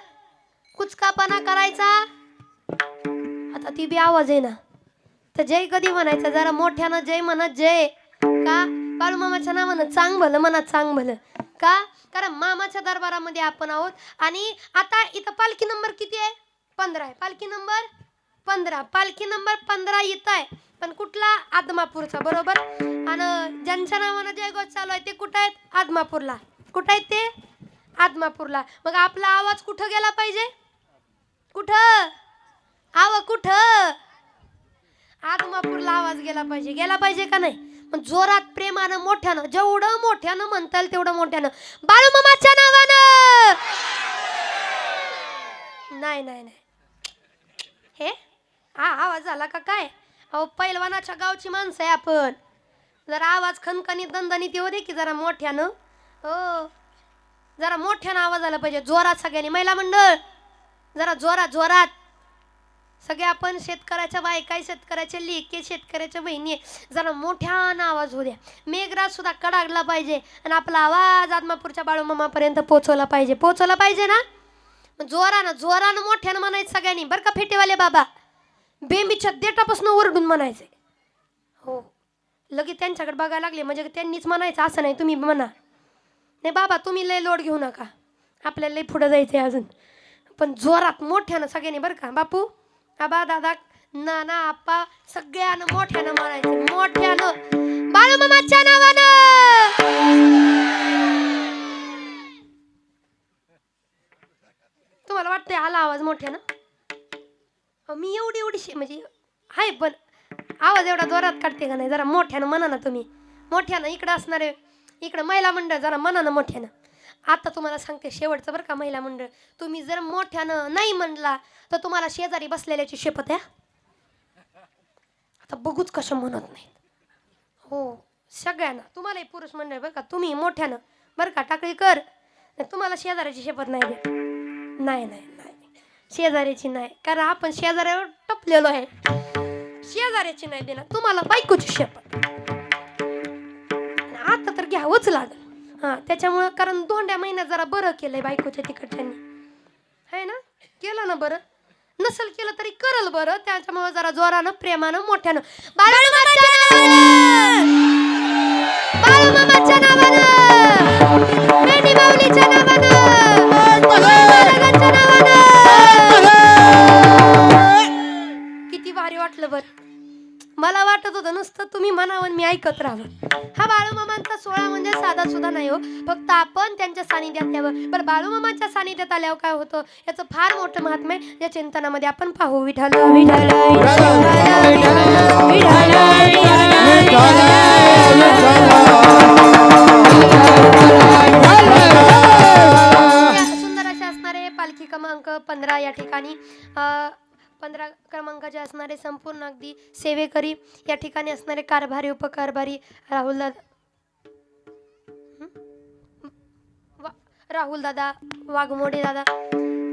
कुचकापणा करायचा आता ती बी आवाज आहे ना, तर जय कधी म्हणायचं? जरा मोठ्यानं जय म्हणत जय. का? बाळूमामाच्या नावानं चांग भलं म्हणा, चांग भलं. का? कारण मामाच्या दरबारामध्ये आपण आहोत. आणि आता इथं पालखी नंबर किती आहे? 15 आहे. पालखी नंबर 15. पालखी नंबर 15 इथं आहे, पण कुठला? आदमापूरचा, बरोबर. आणि ज्यांच्या नावानं जयघोष चालू आहे ते कुठं आहेत? आदमापूरला. कुठं आहेत ते? आदमापूरला. मग आपला आवाज कुठं गेला पाहिजे? कुठं? कुठं? आदमापूरला आवाज गेला पाहिजे. गेला पाहिजे का नाही? पण जोरात, प्रेमानं, मोठ्यानं, जेवढं मोठ्यानं म्हणता येईल तेवढं मोठ्यानं, बाळूमामाच्या नावानं. नाही नाही नाही, हे आवाज झाला का काय? अहो, पैलवानाच्या गावची माणसं आहे आपण. जरा आवाज खणखणीत दणदणीत येऊ दे की जरा मोठ्यानं. हो, जरा मोठ्यानं आवाज आला पाहिजे, जोरात. सगळ्यांनी, महिला मंडळ जरा जोरात जोरात. सगळे आपण शेतकऱ्याच्या बायका, शेतकऱ्याच्या लेकी, शेतकऱ्याच्या बहिणी, जरा मोठ्यानं आवाज होऊ द्या. मेघराज सुद्धा कडागला पाहिजे आणि आपला आवाज आदमापूरच्या बाळूमामापर्यंत पोहोचवला पाहिजे. पोहोचवला पाहिजे ना? जोरानं जोरानं मोठ्यानं म्हणायचं सगळ्यांनी, बरं का फेटेवाले बाबा. बेंबीच्या देठापासून ओरडून म्हणायचे. हो, लगेच त्यांच्याकडे बघायला लागले म्हणजे त्यांनीच म्हणायचं असं नाही, तुम्ही म्हणा. नाही बाबा, तुम्ही लय लोड घेऊ नका, आपल्याला लय पुढं जायचंय अजून. पण जोरात मोठ्यानं सगळ्यांनी, बरं का. बापू, आबा, दादा, नाना, आप्पा, सगळ्यानं मोठ्यानं म्हणायचं. मोठ्यानं बाळूमामाच्या नावानं. तुम्हाला वाटतंय आला आवाज मोठ्यानं? मी एवढी म्हणजे आहे, पण आवाज एवढा जोरात काढते का नाही? जरा मोठ्यानं म्हणा ना तुम्ही. मोठ्यानं इकडं असणारे, इकडं महिला मंडळ, जरा म्हणा ना मोठ्यानं. आता तुम्हाला सांगते शेवटचं, बरं का महिला मंडळ. तुम्ही जर मोठ्यानं नाही म्हणला तर तुम्हाला शेजारी बसलेल्याची शपथ आहे. आता बघूच कसं म्हणत नाहीत. हो, सगळ्यांना, तुम्हालाही पुरुष मंडळ, बरं का, तुम्ही मोठ्यानं, बरं का, टाकळी कर. तुम्हाला शेजाऱ्याची शपथ नाही दे. नाही नाही नाही, शेजाऱ्याची नाही, कारण आपण शेजाऱ्यावर टपलेलो आहे. शेजाऱ्याची नाही देणार, तुम्हाला बायकोची शपथ. आता तर घ्यावंच लागल. हां, त्याच्यामुळं, कारण 2 महिन्यात जरा बरं केलंय बायकोच्या तिकडच्यांनी, आहे ना? केलं ना बरं? नसल केलं तरी करल बरं. त्याच्यामुळे जरा जोरानं, प्रेमानं, मोठ्यानं बाळूमामाच्या नावानं, बाळूमामाच्या नावानं, मेंढी माऊलीच्या नावानं, महाराजांच्या नावानं. किती भारी वाटलं बरं. मला वाटत होतं नुसतं तुम्ही म्हणावं मी ऐकत राहावं. हा बाळूमामांचा सोहळा म्हणजे साधा सुद्धा नाही हो, फक्त आपण त्यांच्या सानिध्यात यावं. पण बाळूमामाच्या सानिध्यात आल्यावर काय होतं याचं फार मोठं महात्म्य आहे. या चिंतनामध्ये आपण पाहू. विठ्ठल विठ्ठल सुंदर असे असणारे पालखी क्रमांक 15 या ठिकाणी 15 क्रमांकाचे असणारे संपूर्ण अगदी सेवेकरी, या ठिकाणी असणारे कारभारी, उपकारभारी, राहुल दादा वाघमोडे दादा,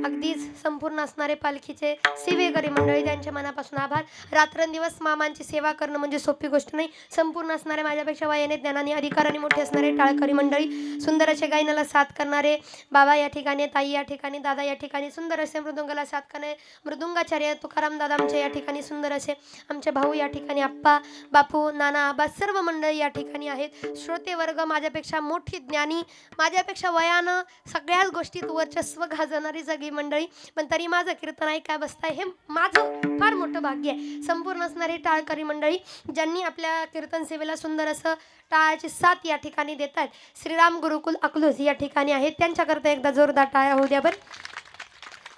अगदीच संपूर्ण असणारे पालखीचे सेवेकरी मंडळी, त्यांच्या मनापासून आभार. रात्रंदिवस मामांची सेवा करणं म्हणजे सोपी गोष्ट नाही. संपूर्ण असणारे, माझ्यापेक्षा वयाने, ज्ञानाने, अधिकाराने मोठे असणारे टाळकरी मंडळी, सुंदर असे गायनाला साथ करणारे बाबा या ठिकाणी, ताई या ठिकाणी, दादा या ठिकाणी, सुंदर असे मृदुंगाला साथ करणारे मृदुंगाचार्य तुकाराम दादा आमच्या या ठिकाणी, सुंदर असे आमचे भाऊ या ठिकाणी, आप्पा, बापू, नाना, आबा, सर्व मंडळी या ठिकाणी आहेत. श्रोते वर्ग, माझ्यापेक्षा मोठी ज्ञानी, माझ्यापेक्षा वयानं सगळ्याच गोष्टीत वर्चस्व गाजवणारी सगळी मंडळी, पण तरी माझं कीर्तन ऐकाय बसताय हे माझं फार मोठं भाग्य आहे. संपूर्ण असणारी टाळकरी मंडळी, ज्यांनी आपल्या कीर्तन सेवेला सुंदर असं टाळ्याची साथ या ठिकाणी देत आहेत. श्रीराम गुरुकुल अकलूज या ठिकाणी आहेत, त्यांच्याकरता एकदा जोरदार टाळ्या होऊ द्या बरं.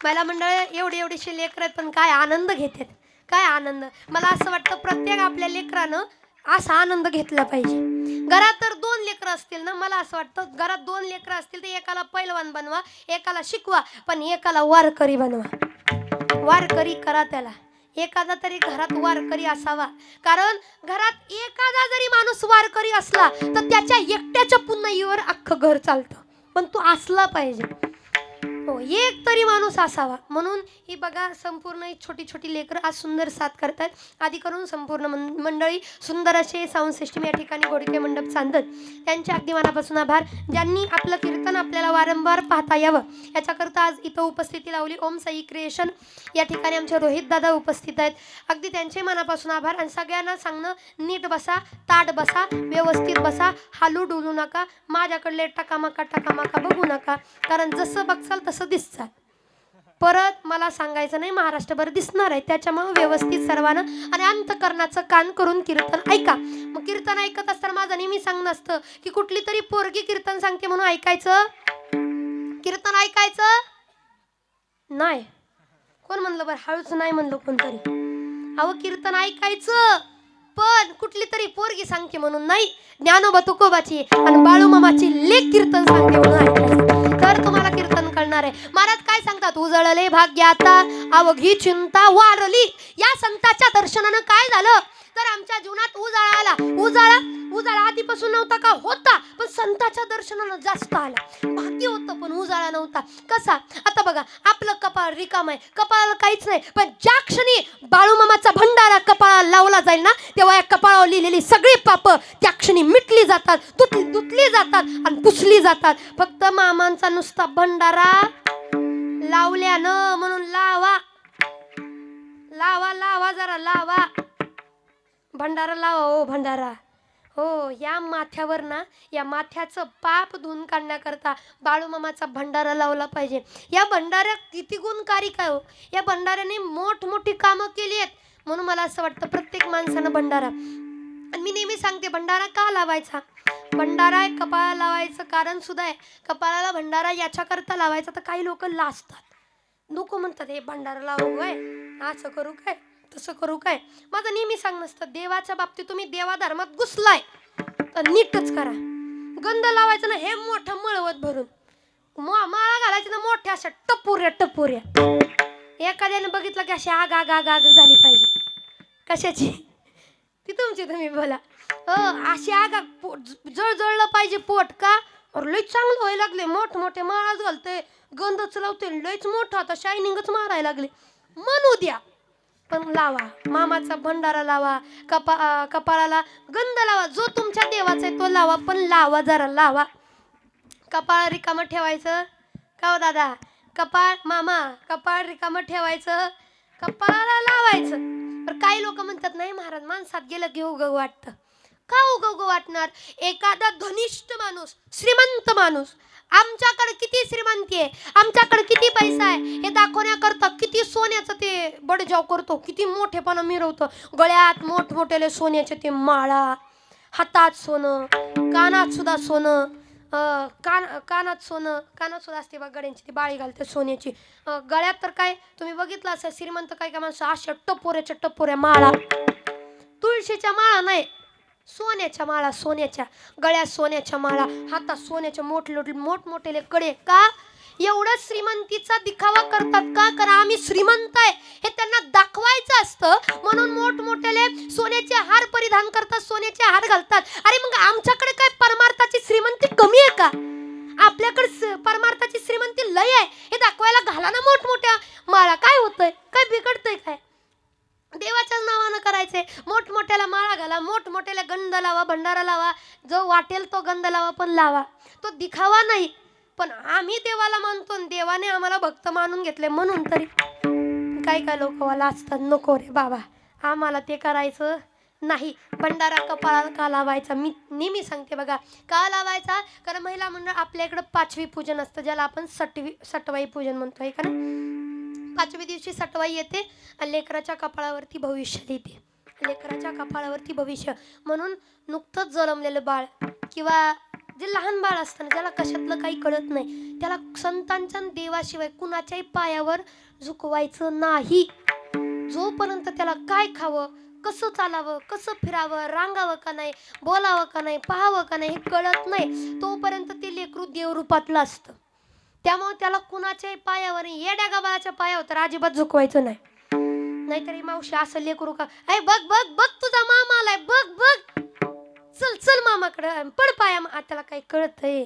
महिला मंडळ एवढीशी लेकरं आहेत, पण काय आनंद घेतात, काय आनंद. मला असं वाटतं प्रत्येक आपल्या लेकरानं असा आनंद घेतला पाहिजे. घरात तर 2 लेकरं असतील ना, मला असं वाटतं घरात 2 लेकरं असतील तर एकाला पैलवान बनवा, एकाला शिकवा, पण एकाला वारकरी बनवा. वारकरी करा त्याला. एखादा तरी घरात वारकरी असावा, कारण घरात एखादा जरी माणूस वारकरी असला तर त्याच्या एकट्याच्या पुन्हाईवर अख्खं घर चालतं. पण तो असला पाहिजे. हो, एक तरी माणूस असावा. म्हणून ही बघा संपूर्ण ही छोटी छोटी लेकरं आज सुंदर साथ करतात. आधी करून संपूर्ण मंडळी सुंदर असे साऊंड सिस्टम या ठिकाणी गोडके मंडप चालतात. त्यांच्या अगदी मनापासून आभार. ज्यांनी आपलं कीर्तन आपल्याला वारंवार पाहता यावं याच्याकरता आज इथं उपस्थिती लावली. ओम साई क्रिएशन या ठिकाणी आमचे रोहित दादा उपस्थित आहेत. अगदी त्यांचे मनापासून आभार. आणि सगळ्यांना सांगणं, नीट बसा, ताट बसा, व्यवस्थित बसा, हालू डुलू नका, माझ्याकडले टकामाका बघू नका, कारण जसं बघसाल तसं दिसचाल. परत मला सांगायचं नाही, महाराष्ट्रभर दिसणार आहे. त्याच्यामुळे व्यवस्थित सर्वांना आणि अंतकरणाचं कान करून कीर्तन ऐका. मग कीर्तन ऐकत असताना माझं नेहमी सांगणं असतं की कुठली तरी पोरगी कीर्तन सांगते म्हणून ऐकायचं, कीर्तन ऐकायचं नाही. कोण म्हणलं बरं? हळूच नाही म्हणलं कोणतरी. अहो, कीर्तन ऐकायचं, पण कुठली तरी पोरगी सांगते म्हणून नाही. ज्ञानोबा तुकोबाची आणि बाळूमामाची लेक कीर्तन सांगते म्हणून ऐकायचं, तर तुम्हाला कीर्तन कळणार आहे. महाराज काय सांगतात? उजळले भाग्याता अवघी चिंता वारली. या संताच्या दर्शनानं काय झालं तर आमच्या जीवनात उजाळा आला. उजाळा आधीपासून नव्हता का? होता, पण संताच्या दर्शनानं जास्त आला. भाग्य होतं पण उजाळा नव्हता. कसा? आता बघा, आपलं कपाळ रिकाम आहे, कपाळाला काहीच नाही, पण ज्या क्षणी बाळूमामाचा भंडारा कपाळाला लावला जाईल ना, तेव्हा या कपाळावर लिहिलेली सगळी पाप त्या क्षणी मिटली जातात, धुतली जातात आणि पुसली जातात. फक्त मामांचा नुसता भंडारा लावल्यानं. म्हणून लावा लावा लावा, जरा लावा, भंडारा लावा. हो भंडारा, हो. या माथ्यावर ना, या माथ्याचं पाप धुवून काढण्याकरता बाळूमामाचा भंडारा लावला पाहिजे. या भंडाऱ्यात किती गुणकारी काय हो. या भंडाऱ्याने मोठमोठी कामं केली आहेत. म्हणून मला असं वाटतं प्रत्येक माणसानं भंडारा. आणि मी नेहमी सांगते, भंडारा का लावायचा? भंडारा कपाळाला लावायचं कारण सुद्धा आहे. कपाळाला भंडारा याच्याकरता लावायचा तर काही लोक लाजतात, नको म्हणतात, हे भंडारा लावू काय, असं करू काय, तसं करू काय. माझं नेहमी सांगणं असतं, देवाच्या बाबतीत तुम्ही देवा धर्मात घुसलाय तर नीटच करा. गंध लावायचं ना, हे मोठं मळवत भरून माळा घालायचं ना, मोठ्या अशा टपुऱ्या. एखाद्याने बघितलं की अशी आग आग आग आग झाली पाहिजे. कशाची? ती तुमची, तुम्ही बोला. अशी आग जळजळलं पाहिजे पोट का? लय चांगलं व्हायला लागले, मोठमोठे माळाच घालते, गंधच लावते, लयच मोठा आता शायनिंगच मारायला लागले. म्हणू द्या, पण लावा. मामाचा भंडारा लावा, कपाळाला गंध लावा, जो तुमच्या देवाचा आहे तो लावा, पण लावा, जरा लावा. कपाळ रिकामं ठेवायचं का हो दादा? कपाळ रिकामं ठेवायचं, कपाळाला लावायचं. पण काही लोक म्हणतात, नाही महाराज, माणसात गेलं की उगव वाटतं. का उगव वाटणार? एखादा धनिष्ठ माणूस, श्रीमंत माणूस, आमच्याकडे किती श्रीमंती आहे, आमच्याकडे किती पैसा आहे हे दाखवण्याकरता किती सोन्याचं ते बडजाव करतो, किती मोठेपणा मिरवतो. गळ्यात मोठमोठ्याले सोन्याचे ते माळा, हातात सोनं, कानात सुद्धा सोनं, कानात सुद्धा असते बघ, गड्यांची ती बाळी घालते सोन्याची. गळ्यात तर काय तुम्ही बघितलं असं, श्रीमंत काय माणसं अशा टपोऱ्या माळा, तुळशीच्या माळा नाही, सोन्याच्या माळा, सोन्याच्या गळ्यात, सोन्याच्या माळा, हातात सोन्याच्या मोठमोठे कडे. का? एवढं श्रीमंतीचा दिखावा करतात का? कारण आम्ही श्रीमंत आहे हे त्यांना दाखवायचं असतं, म्हणून मोठमोठ्याले सोन्याचे हार परिधान करतात, सोन्याचे हार घालतात. अरे मग आमच्याकडे काय परमार्थाची श्रीमंती कमी आहे का? आपल्याकडे परमार्थाची श्रीमंती लय आहे हे दाखवायला घाला ना मोठमोठ्या माळा. काय होतंय? काय बिघडतंय काय? देवाच्याच नावानं करायचंय. मोठमोठ्याला माळा घाला, मोठमोठ्याला गंध लावा, भंडारा लावा, जो वाटेल तो गंध लावा, पण लावा. तो दिखावा नाही. पण आम्ही देवाला मानतो, देवाने आम्हाला भक्त मानून घेतले, म्हणून तरी काय लोक लाजतात. नको रे बाबा, आम्हाला ते करायचं नाही. भंडारा कपाळाला का लावायचा? मी नेहमी सांगते बघा, का लावायचा? कारण महिला मंडळ आपल्या इकडं 5वी पूजन असतं, ज्याला आपण सटवाई पूजन म्हणतो, आहे का ना. 5व्या दिवशी सटवाई येते आणि लेकराच्या कपाळावरती भविष्य लिहिते. लेकराच्या कपाळावरती भविष्य म्हणून नुकतंच जन्मलेलं बाळ किंवा जे लहान बाळ असतं ना, ज्याला कशातलं काही कळत नाही, त्याला संतांच्या देवाशिवाय कुणाच्याही पायावर झुकवायचं नाही. जोपर्यंत त्याला काय खावं, कसं चालावं, कसं फिरावं, रांगावं का नाही, बोलावं का नाही, पाहावं का नाही हे कळत नाही, तोपर्यंत ते लेकरू देवरूपातलं असतं. त्यामुळे त्याला कुणाच्याही पायावर, येड्या गाबाळाच्या पायावर तर अजिबात झुकवायचं नाही. नाहीतरी मावशी असं लेकरू का, ऐ बघ बघ बघ तुझा मामा आलाय, बघ बघ, चल चल मामाकडं, पड पाया. त्याला काही कळतंय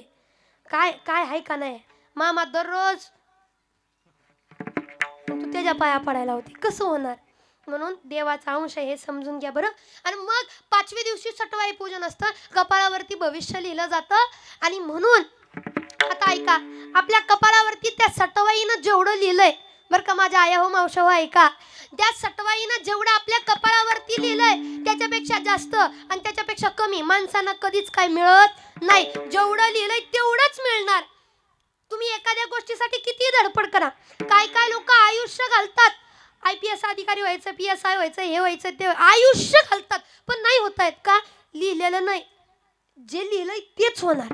काय काय आहे का नाही? मामा दररोज त्याच्या पाया पडायला होते. कसं होणार? म्हणून देवाचा अंश आहे हे समजून घ्या बरं. आणि मग 5व्या दिवशी सटवाई पूजन असतं, कपाळावरती भविष्य लिहिलं जातं. आणि म्हणून आता ऐका, आपल्या कपाळावरती त्या सटवाईनं जेवढं लिहिलंय बरं का माझ्या आया हो मावशा हो, ऐका, त्या सटवाईनं जेवढं आपल्या कपाळावरती लिहिलंय त्याच्यापेक्षा जास्त आणि त्याच्यापेक्षा कमी माणसांना कधीच काय मिळत नाही. जेवढं लिहिलंय तेवढंच मिळणार. तुम्ही एखाद्या गोष्टीसाठी किती धडपड करा, काय काय लोक आयुष्य घालतात, IPS अधिकारी व्हायचं, PSI व्हायचं, हे व्हायचं ते आयुष्य घालतात, पण नाही होत आहेत का? लिहिलेलं नाही, जे लिहिलंय तेच होणार.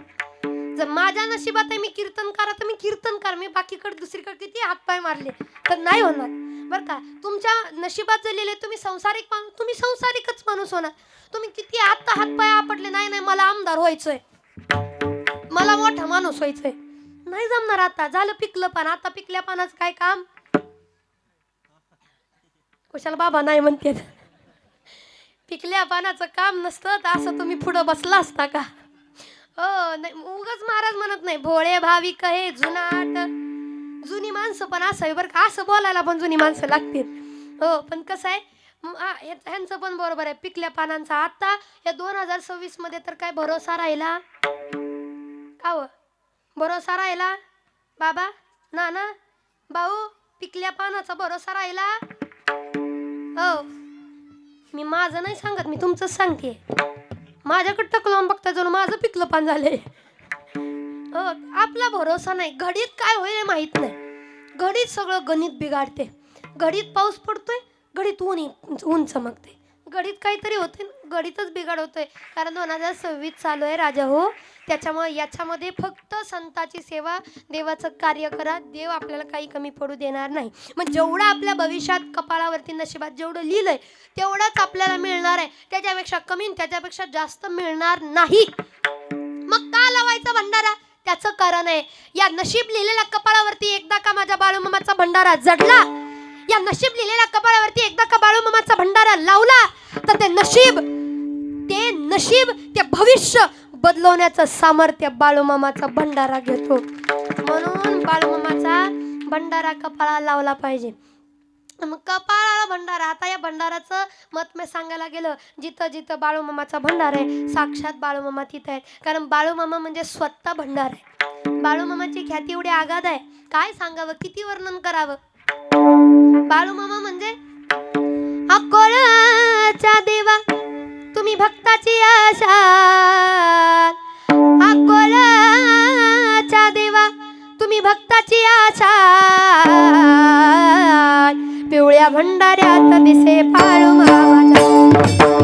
जर माझ्या नशिबात आहे मी कीर्तनकार तर मी कीर्तनकार, मी बाकीकडे दुसरीकडे किती हातपाय मारले तर नाही होणार बरं का. तुमच्या नशिबात जर लिहिले तुम्ही संसारिक माणूस, तुम्ही संसारिकच माणूस होणार. तुम्ही किती आता हातपाय आपटले, नाही नाही मला आमदार व्हायचंय, मला मोठा माणूस व्हायचंय, नाही जमणार. आता झालं पिकलं पान, आता पिकल्या पानाचं काय काम? कुशाल बाबा नाही म्हणते, पिकल्या पानाचं काम नसतं तर असं तुम्ही पुढं बसला असता का? हो नाही, उगाच महाराज म्हणत नाही भोळे भाविक हे जुनाट, जुनी माणसं पण असं आहे बरं का, असं बोलायला पण जुनी माणसं लागतील. हो पण कसं आहे, ह्यांचं पण बरोबर आहे पिकल्या पानांचा. आता या 2026 मध्ये तर काय भरोसा राहिला का हो? भरोसा राहिला बाबा नाना भाऊ, पिकल्या पानाचा भरोसा राहिला? हो मी माझं नाही सांगत, मी तुमचंच सांगते. माझ्याकडे टकलून बघता जणू माझं पिकलं पान झाले. आपला भरोसा नाही, घडीत काय होईल माहित नाही. घडीत सगळं गणित बिघाडते. घडीत पाऊस पडतोय, घडीत ऊन चमकते, घडीत काहीतरी होते, घडीतच बिघाड होतोय. कारण 2026 चालू आहे राजा हो, त्याच्यामुळे याच्यामध्ये फक्त संताची सेवा, देवाचं कार्य करा, देव आपल्याला काही कमी पडू देणार नाही. मग जेवढं आपल्या भविष्यात कपाळावरती नशिबात जेवढं लिहिलंय तेवढंच आपल्याला मिळणार आहे, त्याच्यापेक्षा कमी त्याच्यापेक्षा जास्त मिळणार नाही. मग का लावायचा भंडारा? त्याचं कारण आहे, या नशीब लिहिलेल्या कपाळावरती एकदा का माझ्या बाळूमामाचा भंडारा जडला, या नशीब लिहिलेल्या कपाळावरती एकदा का बाळूमामाचा भंडारा लावला तर ते नशीब ते भविष्य बदलवण्याचं सामर्थ्य बाळूमामाचा भंडारा घेतो. म्हणून बाळूमामाचा भंडारा कपाळाला लावला पाहिजे. मग कपाळाला भंडारा, आता या भंडाराचं महत्त्व सांगायला गेलं, जिथं जिथं बाळूमामाचा भंडार आहे साक्षात बाळूमामा तिथं आहेत. कारण बाळूमामा म्हणजे स्वतः भंडार आहे. बाळूमामाची ख्याती एवढी आगाध आहे, काय सांगावं, किती वर्णन करावं. बाळूमामा म्हणजे अकोलाचा देवा तुम्ही भक्ताची आशा, अकोलाचा देवा तुम्ही भक्ताची आशा, पिवळ्या भंडाऱ्यात दिसे बाळूमामाचा,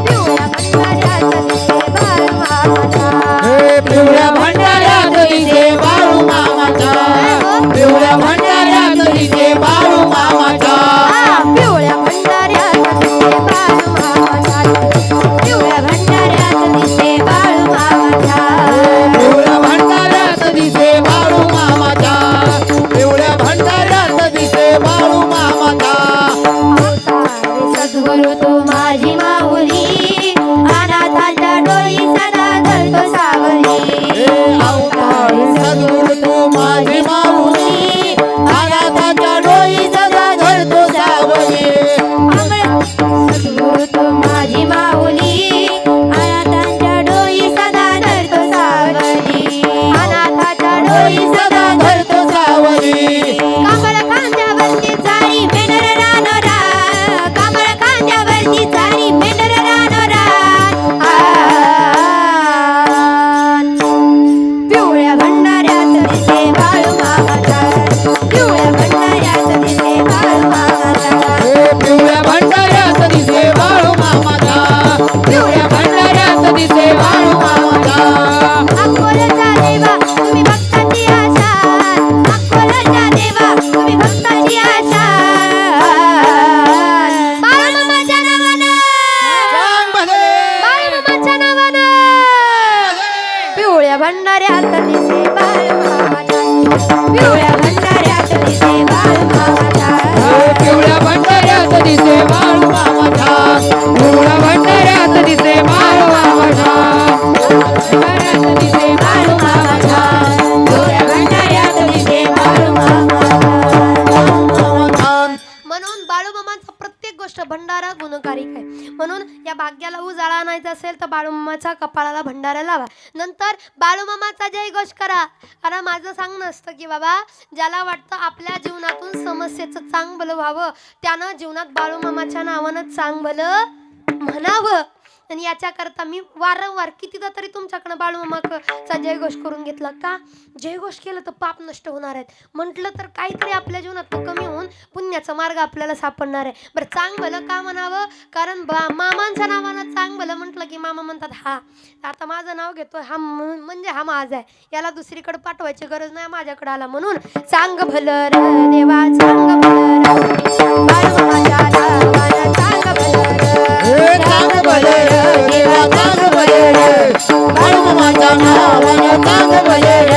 पिवळ्या भंडाऱ्यात दिसे बाळूमामाचा, पिवळ्या भंडाऱ्यात दिसे बाळूमामाचा, पिवळ्या भंडाऱ्यात दिसे बाळूमामाचा, पिवळ्या भंडाऱ्यात दिसे बाळूमामाचा, पिवळ्या भंडाऱ्यात दिसे बाळूमामाचा, पिवळ्या भंडाऱ्यात दिसे बाळूमामाचा, पिवळ्या भंडाऱ्यात दिसे बाळूमामाचा. सद्गुरु तू माझी माऊली, अनाथांच्या डोळी सदा धरतो सावली. सद्गुरु तू माझी माऊली, अनाथांच्या डोळी सदा धरतो सावली. सद्गुरु तू माझी माऊली, अनाथांच्या डोळी सदा धरतो सावली, अनाथाच्या डोळी सदा धरतो सावली. कांबळ खांद्यावरती चारी मेंढर रानोरा, कांबळ खांद्यावरती चारी मेंढर रानोरा, पिवळ्या भंडाऱ्यात दिसे बाळूमामाचा, पिवळ्या भंडाऱ्यात दिसे बाळूमामाचा, पिवळ्या भंडाऱ्यात दिसे बाळूमामाचा, पिवळ्या भंडाऱ्यात दिसे बाळूमामाचा. अकोलाचा देवा तुम्ही भक्ताची आशा, अकोलाचा देवा तुम्ही भक्ताची आशा, बाळूमामाच्या नावानं, सांग भले. बाळूमामाच्या नावानं, पिवळ्या भंडाऱ्यात दिसे बाळूमामाचा, पिवळ्या भंडाऱ्यात दिसे बाळूमामाचा, पिवळ्या भंडाऱ्यात दिसे बाळूमामाचा, पिवळ्या भंडाऱ्यात दिसे बाळूमामाचा, भंडाऱ्यात दिसे बाळूमामाचा, पिवळ्या भंडाऱ्यात दिसे बाळूमामाचा. भाग्याला उजाळा आणायचा असेल तर बाळूमामाच्या कपाळाला भंडारा लावा. नंतर बाळूमामाचा जयघोष करा. कारण माझं सांगणं असतं की बाबा ज्याला वाटतं आपल्या जीवनातून समस्येचं चांगलं व्हावं त्यानं जीवनात बाळूमामाच्या नावानं चांगलं म्हणावं. आणि याच्याकरता मी वारंवार कितीदा तरी तुमच्याकडनं बाळूमामाचा जयघोष करून घेतला. का? जयघोष केलं तर पाप नष्ट होणार आहेत म्हटलं तर काहीतरी आपल्या जीवनात कमी होऊन पुण्याचा मार्ग आपल्याला सापडणार आहे. बरं चांग भलं का म्हणावं? कारण मामांच्या नावानं चांग भलं म्हटलं की मामा म्हणतात हा आता माझं नाव घेतो हा म्हणजे हा माझा आहे, याला दुसरीकडे पाठवायची गरज नाही, माझ्याकडे आला म्हणून चांग भलं र देवा चांग भलं र बाळूमामाच्या नावानं चांग भलं र चांग भलं र देवा चांग भलं र बाळूमामाच्या नावानं चांग भलं र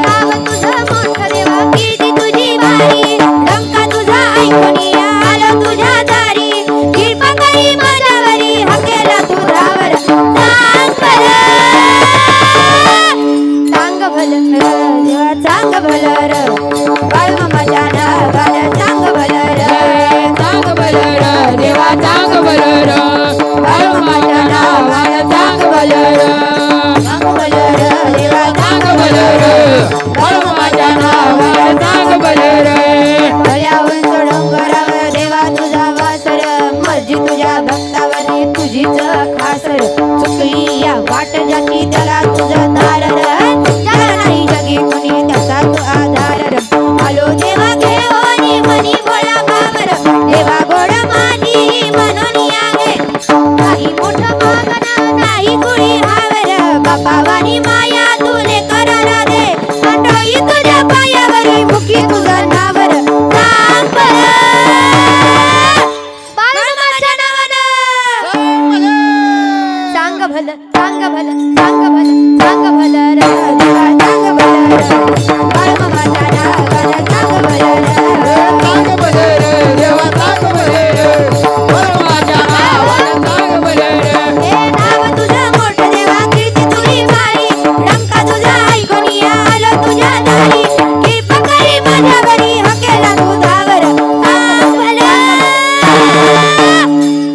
नाव तुझं मोठं देवा कीर्ती तुझी भारी डंका तुझा ऐकून आलं तुझ्या दारी कृपा करी माझ्यावरी हकेला तुझ्यावर चांग भलं देवा चांग भलं र बाळूमामाच्या नावानं चांग भलं र चांग भलं र देवा चांग भलं र बाळूमामाच्या नावानं चांग भलं र चांग भलं र देवा चांग भलं र बाळूमामाच्या नावानं चांग भलं र पर्यावरण डोंगरावर देवा तुझा वासर मर्जी तुझ्या भक्तावरी तुझीच खासर चुकली या वाट ज्याची त्याला तुझं दार त्याला नाही जगी कोणी त्याचा तू आधार आलो देवा घेऊनी मनी भोळा भावर देवा गोड माझी म्हणून यागे काही मोठं मागणं नाही कुणी हावर बापावानी माया तुले करारा दे अंडोई तुझ्या पायावरी मुखी तुझं नावर बाळूमामाच्या नावानं चांग भलं चांग भलं चांग भलं चांग भलं र देवा चांग भलं र बाळूमामाच्या नावानं चांग भलं र चांग भलं र देवा चांग भलं र बाळूमामाच्या नावानं चांग भलं र हे नाव तुझं मोठं देवा कीर्ती तुझी भारी डंका तुझा ऐकून आलं तुझ्या दारी कृपा करी माझ्यावरी हकेला तुझ्यावर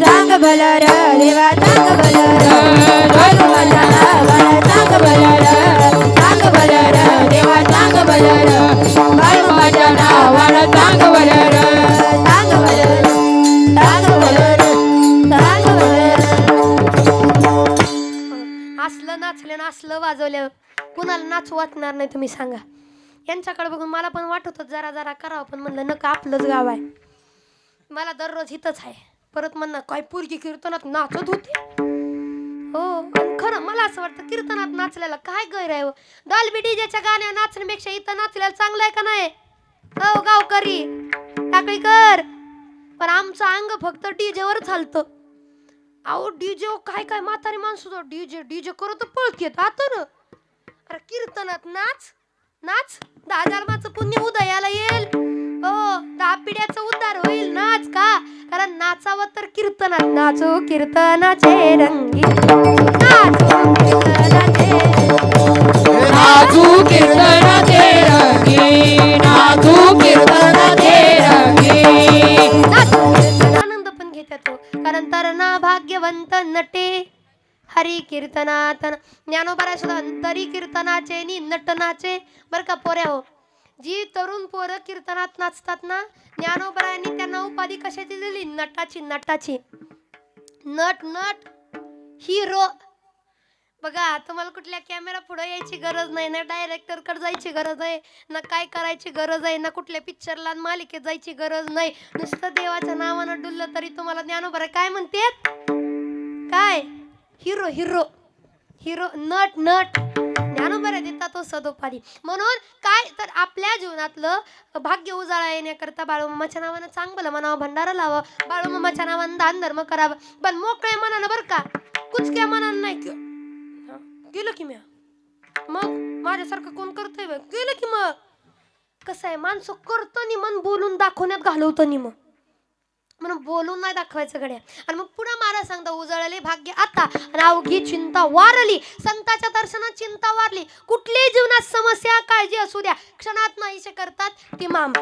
चांग भलं र देवा चांग भलं र बाळूमामाच्या नावानं चांग भलं र चांग भलं र देवा चांग भलं र बाळूमामाच्या नावानं चांग भलं र चांग भलं र चांग भलं र चांग भलं र असलं नाचलं ना असलं वाजवलं कुणाला नाचू वाटणार नाही तुम्ही सांगा. यांच्याकडे बघून मला पण वाटत होतं जरा जरा करावं पण म्हणलं नका आपलंच गाव आहे. मला दररोज इथंच आहे परत म्हणणं काय पोरगी कीर्तनात नाचत होती. हो आणि खरं मला असं वाटतं कीर्तनात नाचलेला काय गैर आहे. डॉल्बी डीजेच्या गाण्या नाचण्यापेक्षा इथं नाचलेलं चांगलं आहे का नाही? हो गावकरी टाकळीकर. पण आमचं अंग फक्त डीजेवर चालतं. अहो डीजे काय काय म्हातारी माणसं डीजे डीजे करत पळत येत आता ना. अरे कीर्तनात नाच नाच 10 जन्माचं पुण्य उदयाला येईल. हो 10 पिढ्याचा उद्धार होईल. नाच का? कारण नाचावं तर कीर्तनात. नाचो कीर्तनाचे रंगी नाचो कीर्तनाचे नाचू कीर्तनाचे रंगी नाचू कीर्तनाचे रंगी आनंद पण घेतात हो. कारण तरणा भाग्यवंत नटे हरी कीर्तनात ज्ञानोबा सुद्धा तरी कीर्तनाचे नि नटनाचे. बरं का पोऱ्या हो जी तरुण पोरं कीर्तनात नाचतात ना ज्ञानोबरायांनी त्यांना उपाधी कशाची दिली? नटाची. नटाची नट नट हिरो. बघा तुम्हाला कुठल्या कॅमेरा पुढे यायची गरज नाही ना डायरेक्टर कडे जायची गरज आहे ना काय करायची गरज आहे ना कुठल्या पिक्चरला मालिकेत जायची गरज नाही. नुसतं देवाच्या नावानं डुललं तरी तुम्हाला ज्ञानोबा काय म्हणते? काय? हिरो हिरो हिरो नट नट ज्ञानोबा देतात तो सदोपाधी. म्हणून काय तर आपल्या जीवनातलं भाग्य उजाळा येण्याकरता बाळूमामाच्या नावानं चांगलं म्हणावं, भंडारा लावावं, बाळूमामाच्या नावानं दान धर्म करावं. पण मोकळ्या मनानं बरं का, कुचक्या मनानं नाही. गेलं की म्या मग माझ्यासारखं कोण करतोय? गेलं की मग कसं आहे माणसं करतं नि मन बोलून दाखवण्यात घालवतं नि मग म्हणून बोलून नाही दाखवायचं गड्या. आणि मग पुन्हा महाराज सांगता उजळले भाग्य आता आणि अवघी चिंता वारली. संतांच्या दर्शनात चिंता वारली. कुठलीही जीवनात समस्या काळजी असू द्या क्षणात नाहीसे करतात ती मामा.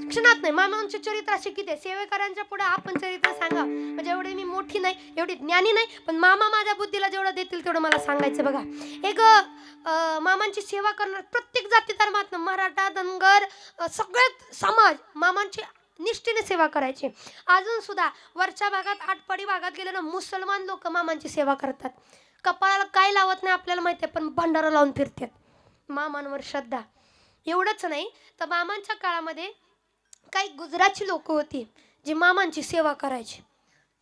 क्षणात नाही. मामांचे चरित्र असे किती आहे, सेवेकरांच्या पुढे आपण चरित्र सांगा म्हणजे एवढे मी मोठी नाही, एवढी ज्ञानी नाही, पण मामा माझ्या बुद्धीला जेवढं देतील तेवढं मला सांगायचं. बघा एक मामांची सेवा करणार प्रत्येक जाती धर्मात, मराठा धनगर सगळ्यात समाज मामांची निष्ठेने सेवा करायची. अजून सुद्धा वरच्या भागात आटपाडी भागात गेले ना मुसलमान लोक मामांची सेवा करतात. कपाळाला काय लावत नाही आपल्याला माहिती आहे, पण भंडारा लावून फिरतात. मामांवर श्रद्धा. एवढंच नाही तर मामांच्या काळामध्ये काही गुजरातची लोक होती जी मामांची सेवा करायची.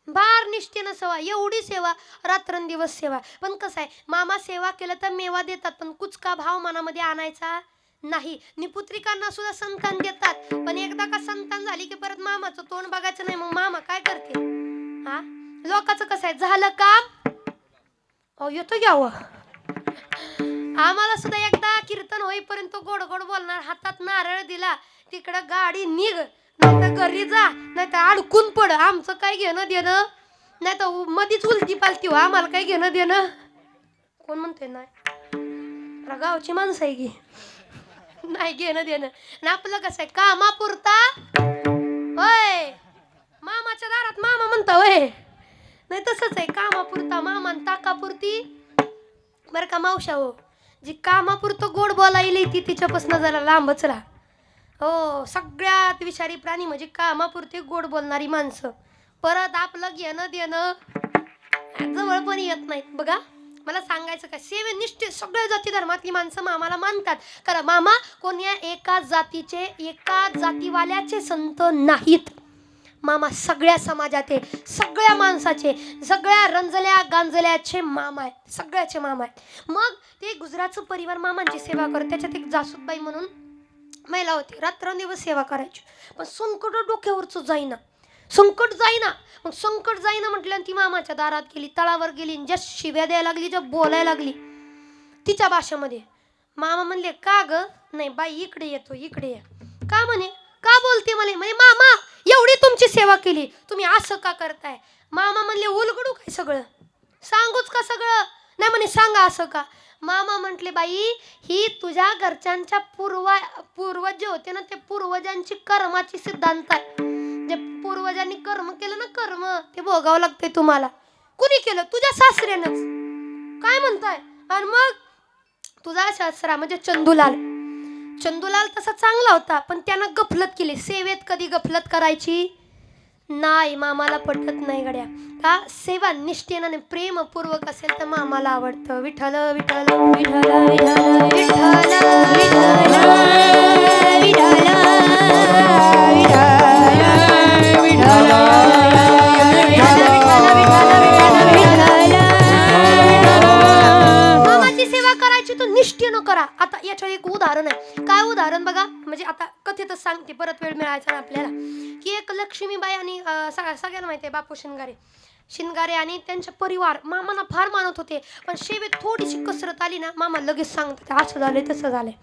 बार निष्ठेनं सेवा, एवढी सेवा, रात्रंदिवस सेवा. पण कसं आहे, मामा सेवा केलं तर मेवा देतात, पण कुचका भाव मनामध्ये आणायचा नाही. निपुत्रिकांना सुद्धा संतान देतात, पण एकदा का संतान झाली की परत मामाचं तोंड बघायचं नाही. मग मामा काय करते? हा, लोकांचं कसं आहे, झालं काम येतो घ्यावं. आम्हाला सुद्धा एकदा कीर्तन होईपर्यंत गोड गोड बोलणार, हातात नारळ दिला, तिकडं गाडी निघ, नाही तर घरी जा, नाही तर अडकून पड. आमचं काय घेणं देणं, नाही तर मधीच उलटी पालती हो, आम्हाला काय घेणं देणं. कोण म्हणते नाही, गावची माणसं आहे की नाही घेणं देणं. आणि आपलं कसं आहे, कामापुरता होय, मामाच्या दारात मामा म्हणता होय, नाही तसंच आहे, कामापुरता मामा ताकापुरती. बरं का मावशा हो, जी कामापुरतं गोड बोलायली ती तिच्यापासून जरा लांबच राहा. हो, सगळ्यात विषारी प्राणी म्हणजे कामापुरती गोड बोलणारी माणसं. परत आपलं घेणं देणं जवळ पण येत नाही. बघा मला सांगायचं काय, सेवेनिष्ठ सगळ्या जाती धर्मातली माणसं मामाला मानतात. कारण मामा कोण्या एका जातीचे, एका जातीवाल्याचे संत नाहीत. मामा सगळ्या समाजाचे, सगळ्या माणसाचे, सगळ्या रंजल्या गांजल्याचे मामा आहेत, सगळ्याचे मामा आहेत. मग ते गुजरातचं परिवार मामांची सेवा करत. त्याच्यात एक जासूदबाई म्हणून महिला होती, रात्रंदिवस सेवा करायची. पण संकट डोक्यावरचं जाईना, संकट जाईना. मग संकट जाईना म्हटल्यानं ती मामाच्या दारात गेली, तळावर गेली, ज्या शिव्या द्यायला लागली, ज्या बोलायला लागली तिच्या भाषेमध्ये. मामा म्हणले, का ग? नाही बाई, इकडे येतो, इकडे ये. का म्हणे, का बोलते मला? म्हणे मामा एवढी तुमची सेवा केली, तुम्ही असं का करताय? मामा म्हणले, उलगडू काय सगळं, सांगूच का सगळं? नाही म्हणे, सांगा असं का? मामा म्हटले, बाई ही तुझ्या घरच्यांच्या पूर्वज जे होते ना, ते पूर्वजांची कर्माची सिद्धांत आहे. जे पूर्वजांनी कर्म केलं ना, कर्म ते भोगावं लागते तुम्हाला. कुणी केलं? तुझ्या सासऱ्यानंच. काय म्हणताय? आणि मग तुझा सासरा म्हणजे चंदूलाल तसा चांगला होता, पण त्यानं गफलत केली. सेवेत कधी गफलत करायची नाही. मामाला पटत नाही गड्या. का? सेवा निष्ठेने प्रेमपूर्वक असेल तर मामाला आवडतं. विठ्ठल विठ्ठल विठ्ठल विठ्ठल विठ्ठल मामाची सेवा करायची तर निष्ठेनं करा. आता याचं एक उदाहरण आहे. काय उदाहरण बघा, म्हणजे आता कथेतच सांगते, परत वेळ मिळायचा ना आपल्याला. की एक लक्ष्मीबाई आणि सगळ्यांना माहिती आहे बापू शिनगारे आणि त्यांचे परिवार मामाला फार मानत होते. पण शेवेत थोडीशी कसरत आली ना, मामा लगेच सांगतात असं झालंय तसं झालंय.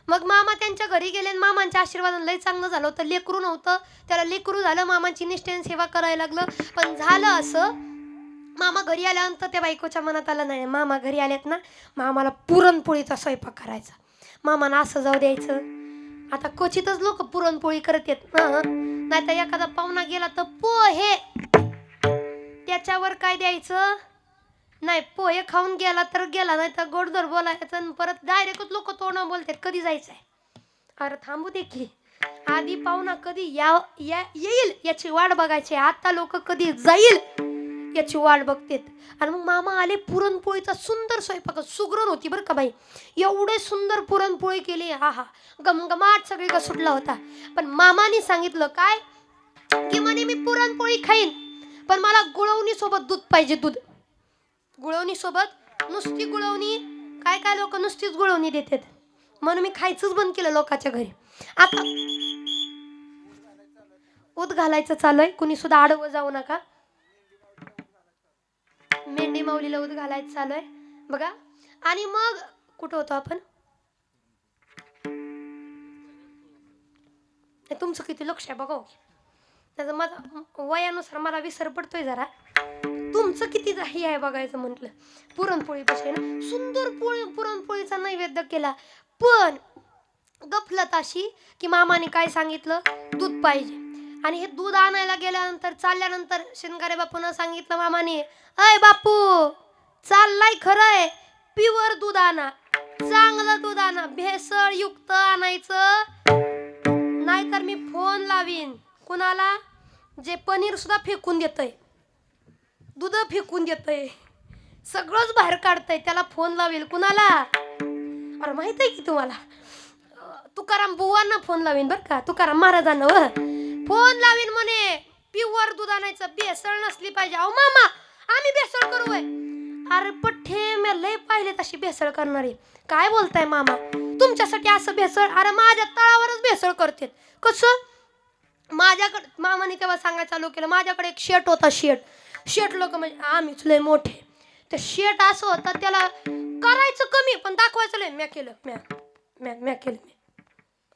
मग मामा त्यांच्या घरी गेले आणि मामांच्या आशीर्वादाने लय चांगलं झालं होतं. लेकरू नव्हतं, त्याला लेकरू झालं. मामांची निष्ठेने सेवा करायला लागलं. पण झालं असं, मामा घरी आल्यानंतर त्या बायकोच्या मनात आलं नाही, मामा घरी आलेत ना, मामाला पुरणपोळीचा स्वयंपाक करायचा. मामाला असं जाऊ द्यायचं. आता क्वचितच लोक पुरणपोळी करतात ना, नाही तर एखादा पाहुणा गेला तर पोहे, त्याच्यावर काय द्यायचं नाही. पोहे खाऊन गेला तर गेला, नाही तर गोडधोड बोलायचं. आणि परत डायरेक्टच लोक तोंडावर बोलतात, कधी जायचंय? अरे थांबू दे की, आधी पाहुणा कधी येईल याची वाट बघायची. आता लोक कधी जाईल याची वाट बघतात. आणि मग मामा आले, पुरणपोळीचा सुंदर स्वयंपाक, सुगरण होती बरं का बाई. एवढे सुंदर पुरणपोळी केली, हा हा, गमगमाट सगळीकडे सुटला होता. पण मामाने सांगितलं काय, की म्हणे मी पुरणपोळी खाईन, पण मला गुळवणी सोबत दूध पाहिजे. दूध गुळवणी सोबत, नुसती गुळवणी काय काय लोक नुसतीच गुळवणी देतात, म्हणून मी खायचंच बंद केलं लोकांच्या घरी. आता दूध घालायचं चालू आहे, कुणी सुद्धा आडवं जाऊ नका. मेंढी माऊलीला दूध घालायचं चालू आहे बघा. आणि मग कुठं होतो आपण? तुमचं किती लक्ष आहे बघा. त्याचं माझा वयानुसार मला विसर पडतोय जरा. तुमचं किती हे आहे बघायचं म्हटलं. पुरणपोळी पाशी ना सुंदर पुरणपोळीचा नैवेद्य केला. पण गफलत अशी की मामाने काय सांगितलं, दूध पाहिजे. आणि हे दूध आणायला गेल्यानंतर चालल्यानंतर शिंगारे बापून सांगितलं मामाने, अय बापू चाललाय खरंय, प्युअर दूध आणा, चांगलं दूध आणा, भेसळ युक्त आणायचं, नाहीतर मी फोन लावीन. कुणाला? जे पनीर सुद्धा फेकून देतय, दूध फेकून देतय, सगळंच बाहेर काढतय, त्याला फोन लावेल. कुणाला? अरे माहित आहे की तुम्हाला, तुकाराम बुवांना फोन लावीन बर का, तुकाराम महाराजांना फोन लावीन म्हणे, प्युअर दूध आणायचं, भेसळ नसली पाहिजे. अहो मामा आम्ही भेसळ करू वय? अरे पठ्ठे मी लय पाहिले तशी भेसळ करणारी. काय बोलताय मामा, तुमच्यासाठी असं भेसळ? अरे माझ्या तळावरच भेसळ करते. कसं? माझ्याकडे मामाने तेव्हा सांगायला चालू केलं, माझ्याकडे एक शेट होता, शेट लोक म्हणजे आम्हीच लय मोठे. ते शेट असं होतं, त्याला करायचं कमी पण दाखवायचं लय. म्या केलं, म्या केलं,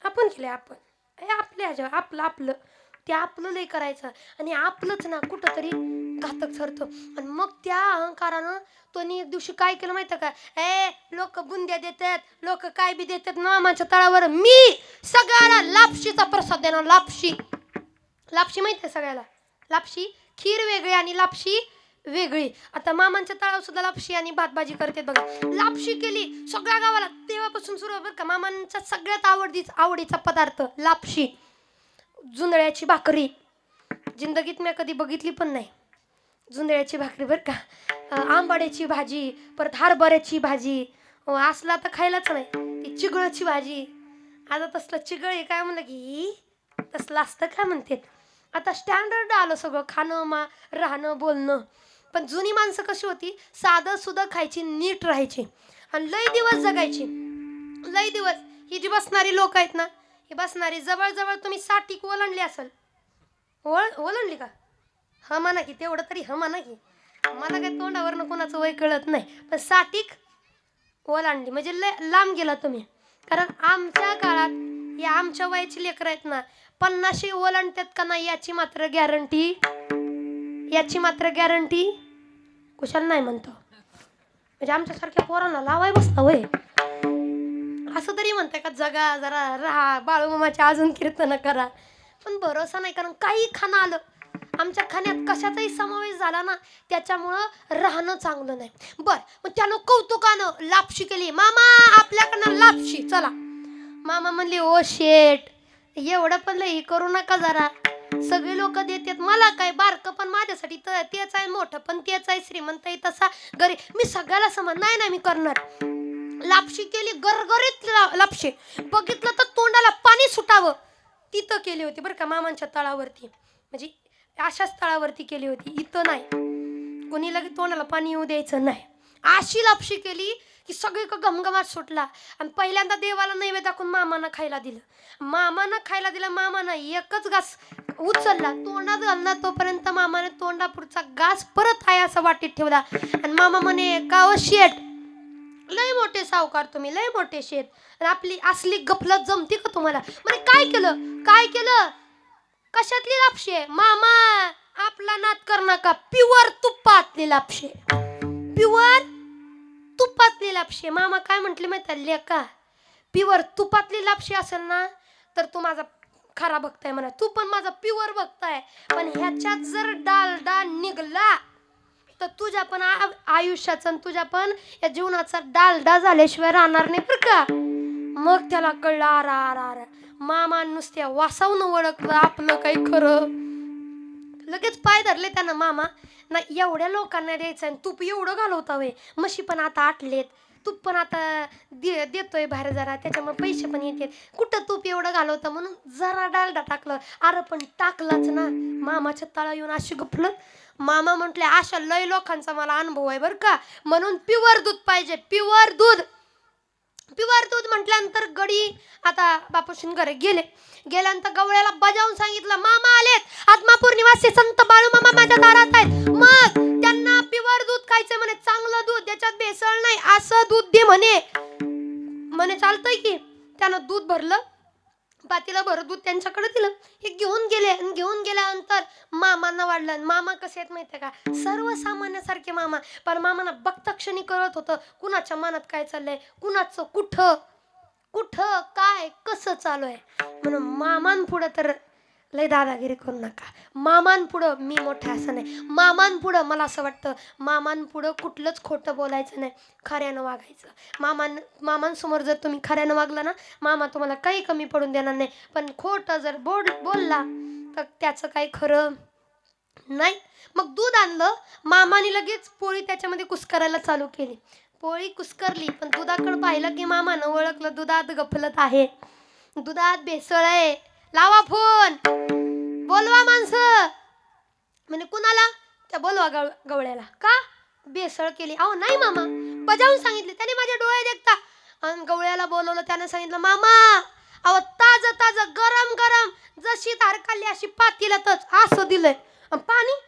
आपण केलं, आपण आपल्या ह्याच्या आपलं ते आपलं लय करायचं. आणि आपलंच ना कुठंतरी घातक ठरतं. आणि मग त्या अहंकारानं तो एक दिवशी काय केलं माहिती का, लोक बुंद्या देतात, लोक काय बी देतात मामाच्या तळावर, मी सगळ्याला लापशीचा प्रसाद देणार. लापशी माहिती आहे सगळ्याला? लापशी खीर वेगळी आणि लापशी वेगळी. आता मामांच्या तळावर सुद्धा लापशी आणि भातभाजी करते बघा. लापशी केली सगळ्या गावाला, तेव्हापासून सुरू बरं का मामांचा सगळ्यात आवडीचा पदार्थ लापशी. जुंधळ्याची भाकरी जिंदगीत मी कधी बघितली पण नाही. जुंधळ्याची भाकरी बरं का, आंबाड्याची भाजी, परत हरभऱ्याची भाजी, असला तर खायलाच नाही. ती चिगळची भाजी, आता तसलं चिगळ आहे काय म्हणलं की तसलं असतं काय म्हणते. आता स्टँडर्ड आलं सगळं, खाणं राहणं बोलणं. पण जुनी माणसं कशी होती, साधं सुद्धा खायची, नीट राहायची आणि लय दिवस जगायची. लय दिवस. ही जी बसणारी लोक आहेत ना, ही बसणारी जवळजवळ तुम्ही 60 ओलांडली असेल. ओलांडली का? ह म्हणा की, तेवढं तरी ह म्हणा की. मला काय तोंडावरनं कोणाचं वय कळत नाही, पण 60 ओलांडली म्हणजे लय लांब गेला तुम्ही. कारण आमच्या काळात या आमच्या वयाची लेकरं आहेत ना, 50 ओलांडतात का नाही याची मात्र गॅरंटी कुशाला नाही म्हणतो. म्हणजे आमच्यासारख्या पोरांना लावाय बसला वय असं तरी म्हणताय का, जगा जरा राहा, बाळूमामाचे अजून कीर्तन करा. पण भरोसा नाही, कारण काही खाणं आलं आमच्या खाण्यात, कशाचाही समावेश झाला ना, त्याच्यामुळं राहणं चांगलं नाही. बर, मग त्यानं कौतुकानं लापशी केली. मामा आपल्याकडनं लापशी, चला. मामा म्हणले, ओ शेट एवढं पण लई करू नका जरा, सगळे लोक देतात, मला काय बारकं पण माझ्यासाठी तेच आहे, मोठं पण तेच आहे, श्रीमंत आहे तसा गरीब, मी सगळ्याला समान नाही मी करणार. लापशी केली, गरगरीत लापशी. बघितलं तर तोंडाला पाणी सुटावं तिथं केली होती बरं का, मामांच्या तळावरती. म्हणजे अशाच तळावरती केली होती, इथं नाही. कोणी लगे तोंडाला पाणी येऊ द्यायचं नाही. अशी लापशी केली की सगळीकडे घमघमाट सुटला. आणि पहिल्यांदा देवाला नैवेद्य दाखवून मामानं खायला दिलं. मामानं एकच घास उचलला, तोंडात घालला, तोपर्यंत मामाने तोंडापुरचा घास परत आहे असं वाटीत ठेवला. आणि मामा म्हणे, का हो शेठ, लय मोठे सावकार तुम्ही, लय मोठे शेठ, आणि आपली असली गफलत जमती का तुम्हाला? म्हणे काय केलं? कशातली लापशी आहे? मामा आपला नाद कर नका, प्युअर तुपातली लापशी, प्युअर तुपातली लापशी. मामा काय म्हटले माहिती लेका, प्युअर तुपातली लापशी असेल ना तर तू माझा खरा भक्त आहे म्हणा, तू पण माझा प्युअर भक्त आहे. पण ह्याच्यात जर डालडा निघला तर तुझ्या पण आयुष्याचा आणि तुझ्या पण या जीवनाचा डालडा झाल्याशिवाय राहणार नाही बरं का. मग त्याला कळलं, आरा मामा नुसत्या वासावून ओळखलं आपलं काही खरं. लगेच पाय धरले त्यानं. मामा ना एवढ्या लोकांना द्यायचं आणि तूप एवढं घालवता वय, म्हशी पण आता आटलेत, तूप पण आता देतोय बाहेर जरा, त्याच्यामुळे पैसे पण येतात, कुठं तूप एवढं घालवतं म्हणून जरा डालडा टाकलं. अरे पण टाकलाच ना. मामाच्या तळा येऊन अशी गफलत. मामा म्हटले, अशा लय लोकांचा मला अनुभव आहे बरं का, म्हणून प्युअर दूध पाहिजे, प्युअर दूध म्हटल्यानंतर गडी आता बापूशीन घरी गेल्यानंतर गवळ्याला बजावून सांगितलं, मामा आलेत, आत्मापूर निवासी संत बाळूमामा माझ्या दारात आहेत, मग त्यांना प्युअर दूध खायचं म्हणे, चांगलं दूध, त्याच्यात भेसळ नाही असं दूध दे म्हणे. चालतंय की. त्यानं दूध भरलं, पातीला भरत दूध त्यांच्याकडे दिलं. हे घेऊन गेल्यानंतर मामांना वाढलं. मामा कसे आहेत माहितीये का, सर्वसामान्यासारखे मामा, पण मामांना बघता क्षणी कळत होतं कुणाच्या मनात काय चाललंय, कुणाचं कुठं काय कसं चालू आहे. म्हणून मामांपुढं तर लय दादागिरी करू नका. मामांपुढं मी मोठा असं नाही. मामांपुढं मला असं वाटतं मामांपुढं कुठलंच खोटं बोलायचं नाही, खऱ्यानं वागायचं. मामांसमोर जर तुम्ही खऱ्यानं वागला ना, मामा तुम्हाला काही कमी पडून देणार नाही. पण खोटं जर बोलला तर त्याचं काही खरं नाही. मग दूध आणलं, मामाने लगेच पोळी त्याच्यामध्ये कुस्करायला चालू केली. पोळी कुस्करली, पण दुधाकडे पाहिलं की मामानं ओळखलं दुधात गफलत आहे, दुधात भेसळ आहे. लावा फोन, बोलवा माणसं. म्हणजे कुणाला? त्या बोलवा गवळ्याला. का भेसळ केली? अहो नाही मामा, बजावून सांगितले त्याने, माझ्या डोळे देखता. आणि गवळ्याला बोलवलं, त्यानं सांगितलं मामा अहो ताज ताज गरम गरम जशी धार काढली अशी पातीलातच असं दिलंय. पाणी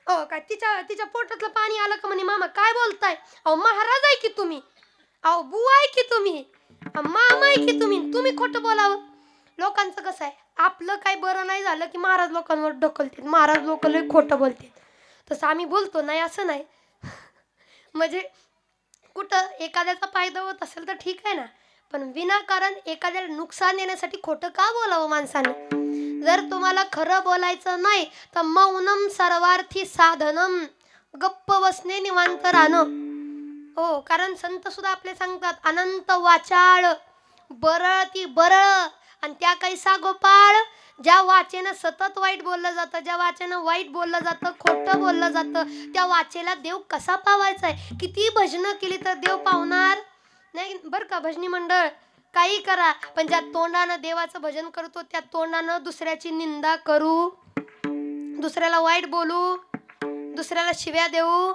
काय तिच्या पोटातलं पाणी आलं का म्हणे. मामा काय बोलताय? अहो महाराज आहे की तुम्ही, अहो बुवा आहे की तुम्ही, मामा आहे की तुम्ही खोटं बोलावं. लोकांचं कसं आहे, आपलं काही बरं नाही झालं की महाराज लोकांवर ढकलतात, महाराज लोक लय खोटं बोलतात. तसं आम्ही बोलतो नाही असं नाही. म्हणजे कुठं एखाद्याचा फायदा होत असेल तर ठीक आहे ना, पण विनाकारण एखाद्याला नुकसान देण्यासाठी खोटं का बोलावं माणसानं? जर तुम्हाला खरं बोलायचं नाही तर मौनम सर्वार्थी साधनम, गप्प बसणे निवांत राहणं. हो, कारण संत सुद्धा आपले सांगतात अनंत वाचाळ बरळ ती बरळ आणि त्या काही सागोपाळ. ज्या वाचेनं सतत वाईट बोललं जातं, ज्या वाचेनं वाईट बोललं जातं, खोटं बोललं जातं, त्या वाचेला देव कसा पावायचा आहे? किती भजनं केली तर देव पावणार नाही बरं का. भजनी मंडळ काही करा, पण ज्या तोंडानं देवाचं भजन करतो त्या तोंडानं दुसऱ्याची निंदा करू, दुसऱ्याला वाईट बोलू, दुसऱ्याला शिव्या देऊ.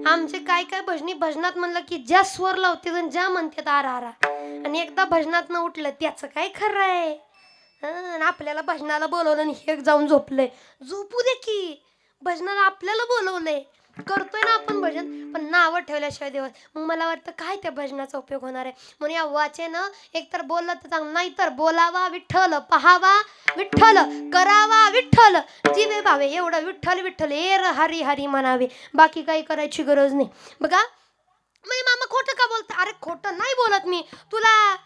आमचे काय काय भजनी भजनात म्हणलं की ज्या स्वर लावते ज्या म्हणतात आरा आरा, आणि एकदा भजनात न उठलं त्याचं काय खरं आहे. आपल्याला भजनाला बोलवलं आणि हे जाऊन झोपलंय. झोपू दे की, भजनाला आपल्याला बोलवलंय, करतोय ना आपण भजन, पण नावं ठेवल्याशिवाय देव. मग मला वाटतं काय त्या भजनाचा उपयोग होणार आहे. म्हणून या वाचेनं एकतर बोललं तर चांगलं, नाही तर बोलावा विठ्ठल, पहावा विठ्ठल, करावा विठ्ठल, जीवे भावे एवढं विठ्ठल विठ्ठल एर हरी हरी म्हणावे, बाकी काही करायची गरज नाही. बघा मी मामा खोटं का बोलतो? अरे खोटं नाही बोलत मी. तुला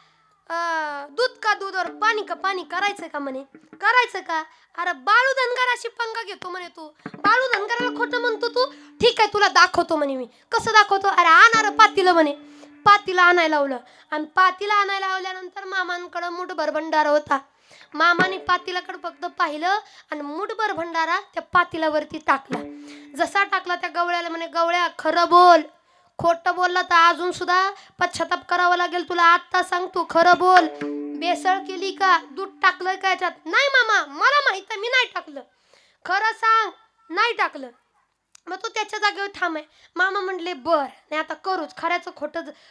दूध का दूध और पाणी का पाणी करायचं का म्हणे, करायचं का? अरे बाळू धनगराशी पंगा घेतो म्हणे तू, बाळू धनगराला खोटं म्हणतो तू. ठीक आहे तुला दाखवतो म्हणे मी. कसं दाखवतो? अरे आणणार पातीला म्हणे. पातीला आणायला लावलं, आणि पातीला आणायला लावल्यानंतर मामांकडं मुठभर भंडारा होता. मामाने पातीलाकडे फक्त पाहिलं आणि मुठभर भंडारा त्या पातीलावरती टाकला. जसा टाकला त्या गवळ्याला म्हणे, गवळ्या खरं बोल, खोटं बोलला तर अजून सुद्धा पश्चाताप करावा लागेल तुला. आत्ता सांग तू खरं बोल, बेसळ केली का? दूध टाकलंय का याच्यात? नाही मामा मला माहित आहे मी नाही टाकलं. खरं सांग. नाही टाकलं. मग तू त्याच्या जागेवर थांब आहे. मामा म्हणले बर, नाही आता करूच, खऱ्याचं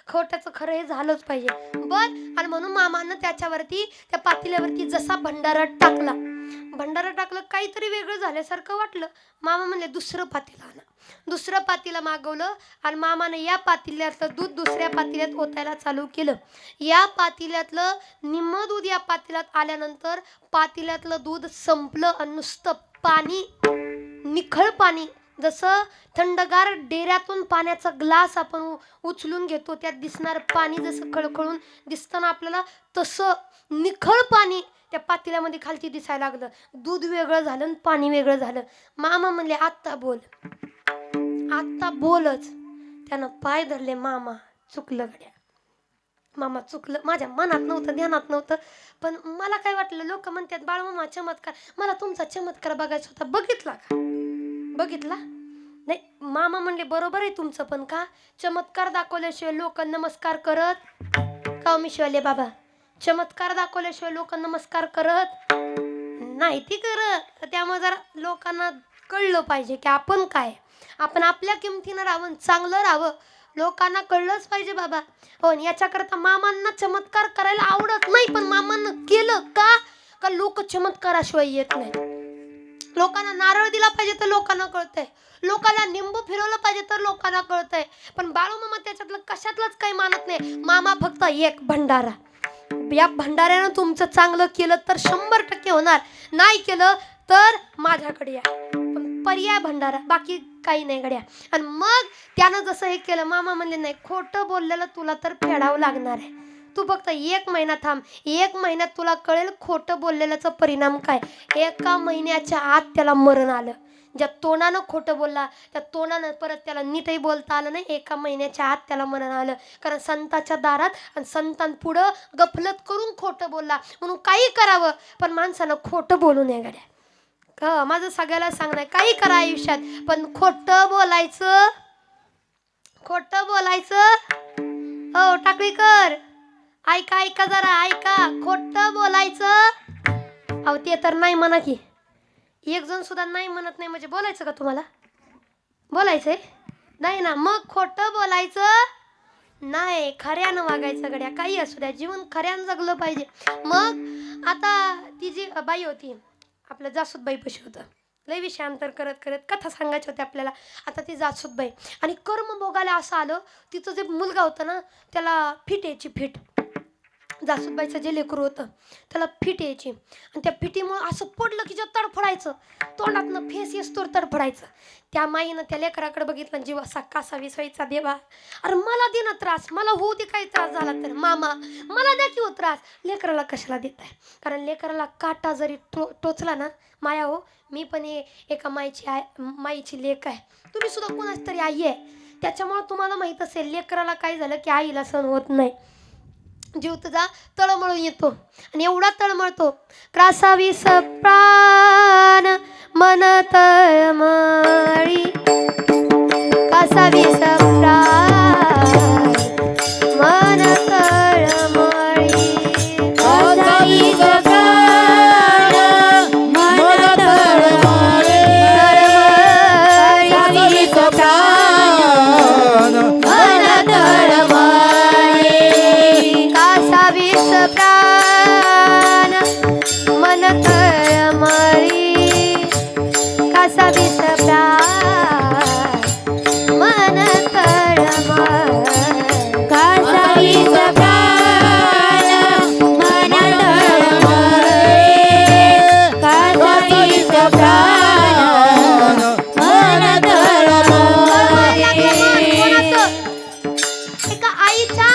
खोट्याचं खरं हे झालंच पाहिजे. बर. आणि म्हणून मामानं त्याच्यावरती त्या पातेल्यावरती जसा भंडारा टाकलं, काहीतरी वेगळं झाल्यासारखं वाटलं. मामा म्हणले दुसरं पातेलं आणा. दुसरं पातेलं मागवलं आणि मामानं या पातेल्यातलं दूध दुसऱ्या पातेल्यात ओतायला चालू केलं. या पातेल्यातलं निम्म दूध या पातेल्यात आल्यानंतर पातेल्यातलं दूध संपलं आणि नुसतं पाणी, निखळ पाणी, जसं थंडगार डेऱ्यातून पाण्याचा ग्लास आपण उचलून घेतो त्यात दिसणार पाणी जसं खळखळून दिसतं ना आपल्याला, तसं निखळ पाणी त्या पातेल्यामध्ये खालती दिसायला लागलं. दूध वेगळं झालं आणि पाणी वेगळं झालं. मामा म्हणले आत्ता बोल, आत्ता बोलच. त्यानं पाय धरले. मामा चुकलं गड्या, मामा चुकलं, माझ्या मनात नव्हतं, ध्यानात नव्हतं. पण मला काय वाटलं, लोक म्हणतात बाळमामा चमत्कार, मला तुमचा चमत्कार बघायचा होता. बघितला का? बघितला नाही. मामा म्हणले बरोबर आहे तुमचं, पण का चमत्कार दाखवल्याशिवाय लोक नमस्कार करत का? मी शिवाले बाबा, चमत्कार दाखवल्याशिवाय लोक नमस्कार करत नाही ती करत. त्यामुळे जरा लोकांना कळलं पाहिजे की आपण काय, आपण आपल्या किमतीनं राहावं, चांगलं राहावं, लोकांना कळलंच पाहिजे बाबा. हो, याच्याकरता मामांना चमत्कार करायला आवडत नाही, पण मामांना केलं का लोक चमत्काराशिवाय येत नाही. लोकांना नारळ दिला पाहिजे तर लोकांना कळतंय, लोकांना निंबू फिरवलं पाहिजे तर लोकांना कळतंय. पण बाळूमामा त्याच्यातलं कशातलंच काही मानत नाही. मामा फक्त एक भंडारा, या भंडाऱ्यानं तुमचं चांगलं केलं तर 100% होणार, नाही केलं तर माझ्याकडे या. पण पर्याय भंडारा, बाकी काही नाही गड्या. आणि मग त्यानं जसं हे केलं, मामा म्हणले नाही खोटं बोललेलं तुला तर फेडावं लागणार आहे, तू फक्त 1 महिना थांब. 1 महिन्यात तुला कळेल खोटं बोललेल्याचा परिणाम काय. 1 महिन्याच्या आत त्याला मरण आलं. ज्या तोंडानं खोटं बोलला त्या तोंडानं परत त्याला नीटही बोलता आलं नाही. 1 महिन्याच्या आत त्याला मरण आलं. कारण संताच्या दारात आणि संतांपुढं गफलत करून खोटं बोलला. म्हणून काही करावं पण माणसानं खोटं बोलू नये गड्या. का माझं सगळ्याला सांगणं आहे, काही करा आयुष्यात पण खोटं बोलायचं. खोटं बोलायचं. हो टाकळीकर, ऐका ऐका जरा ऐका. खोटं बोलायचं. अहो ते तर नाही म्हणा की. एक जण सुद्धा नाही म्हणत नाही म्हणजे बोलायचं का तुम्हाला? बोलायचंय नाही ना. मग खोटं बोलायचं नाही. खऱ्यानं वागायचं गड्या. काही असू द्या, जीवन खऱ्यानं जगलं पाहिजे. मग आता ती जी बाई होती आपल्या जासूदबाई पशी होतं. लय विषयांतर करत करत कथा सांगायची होती आपल्याला. आता ती जासूदबाई आणि कर्म भोगायला असं आलं. तिचं जे मुलगा होता ना त्याला फिट यायची. फिट जासूदबाईचं जे लेकरू होतं त्याला फिट यायची आणि त्या फिटीमुळं असं पडलं की जे तडफडायचं. तोंडातनं फेस येस्तोर तडफडायचं. त्या माईनं त्या लेकराकडे बघितलं. जीव असा कासा विसवायचा. देवा अरे मला दे ना त्रास. मला होऊ दे काही त्रास झाला तर. मामा मला द्या की हो त्रास. लेकराला कशाला देत आहे. कारण लेकराला काटा जरी टोचला ना. माया हो मी पण एका माईची लेक आहे. तुम्ही सुद्धा कोणाच तरी आई आहे. त्याच्यामुळं तुम्हाला माहीत असेल लेकराला काय झालं की आईला सहन होत नाही. जीव तुझा तळमळून येतो आणि एवढा तळमळतो. क्रासावीस प्राण मन तळमळी. कासावीस प्राण मन तळमळी. कासावीस प्राण मन तळमळी. कासावीस प्राण मन तळमळी. कासावीस प्राण मन तळमळी. कासावीस प्राण मन तळमळी. कासावीस प्राण मन तळमळी. कासावीस प्राण मन तळमळी. एका आईच्या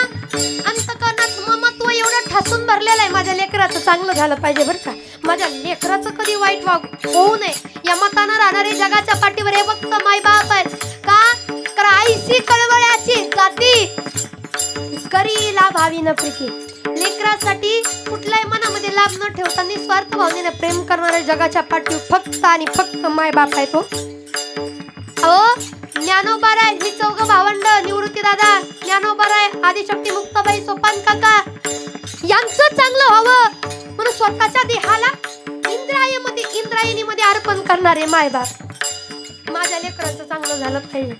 अंतकरणात ममत्व एवढं ठासून भरलेलं आहे. माझ्या लेकराचं चांगलं झालं पाहिजे बरं का. माझ्या लेकराचं कधी वाईट होऊ नये या मतानं राहणारे जगाच्या पाठीवर हे फक्त माय बाप आहेत. का तर आईशी कळवळ्याची जाती करी लाभ हवी न प्रीती. लेकरासाठी कुठल्याही मनामध्ये लाभ न ठेवता निस्वार्थ भावनेने प्रेम करणाऱ्या जगाच्या पाठीवर फक्त आणि फक्त माय बाप आहे. तो अहो ज्ञानोबाराय ही 4 भावंड निवृत्ती दादा, ज्ञानोबाराय, आदिशक्ती मुक्ताबाई, सोपान काका यांचं चांगलं व्हावं म्हणून स्वतःच्या देहाला इंद्रायणीमध्ये अर्पण करणारे मायबाप. माझ्या लेकराचं चांगलं झालं पाहिजे.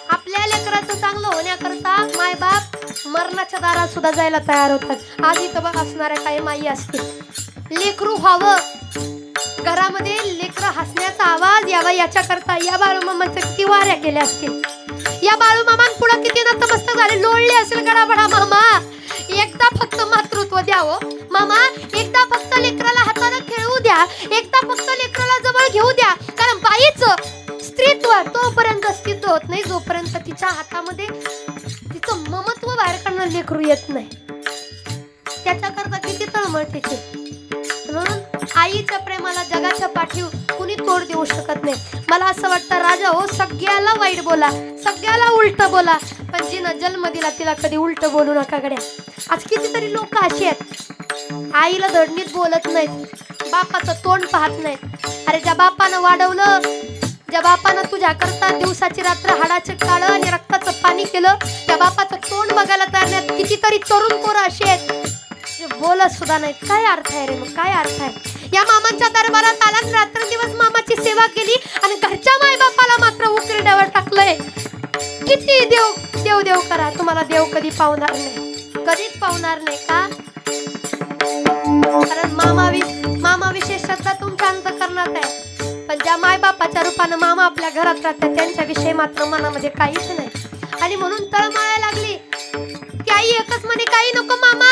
आपल्या लेकराचं चांगलं होण्याकरता मायबाप मरणाच्या दारात सुद्धा जायला तयार होतात. आज इथं असणाऱ्या काही माई असतील. लेकरू व्हावं घरामध्ये, लेकरं हसण्याचा आवाज यावा याच्याकरता या बाळूमामांच्या किती वाऱ्या केल्या असतील. या बाळूमामांपुढं किती नतमस्तक झाले, लोळले असेल गडाबडा. मामा एकदा फक्त मातृत्व द्यावं. मामा एकदा फक्त लेकराला हाताने खेळू द्या. एकदा फक्त लेकराला जवळ घेऊ द्या. कारण बाईचं स्त्रीत्व तोपर्यंत स्थित होत नाही जोपर्यंत तिच्या हातामध्ये तिचं ममत्व बाहेर काढणं लेकरू येत नाही. त्याच्याकरता किती तळमळतेची. म्हणून आईच्या प्रेमाला जगाच्या पाठीवर कुणी तोड देऊ शकत नाही. मला असं वाटतं राजा हो सगळ्याला वाईट बोला, सगळ्याला उलट बोला, पण जिनं जन्म दिला तिला कधी उलट बोलू नका गड्या. आज कितीतरी लोक अशी आहेत आईला धडणीत बोलत नाहीत, बापाचं तोंड पाहत नाहीत. अरे ज्या बापानं वाढवलं, ज्या बापानं तुझ्या करता दिवसाची रात्र हाडाचे काळं आणि रक्ताचं पाणी केलं, त्या बापाचं तोंड बघायला तयार नाहीत. कितीतरी तरुण पोरं अशी आहेत बोलत सुद्धा नाहीत. काय अर्थ आहे रे मग, काय अर्थ आहे. या मामांच्या दरबारात आला, रात्रंदिवस मामाची सेवा केली आणि घरच्या मायबापाला मात्र उकिरड्यावर टाकलंय. किती देव देव देव करा, तुम्हाला देव कधी पावणार नाही, कधीच पावणार नाही. का कारण मामा विशेष श्रद्धा तुमच्या अंतःकरणात आहे, पण ज्या मायबापाच्या रूपानं मामा आपल्या घरात राहतात त्यांच्याविषयी मात्र मनामध्ये काहीच नाही. आणि म्हणून तळमळायला लागली ती आई. एकच म्हणे काही नको मामा,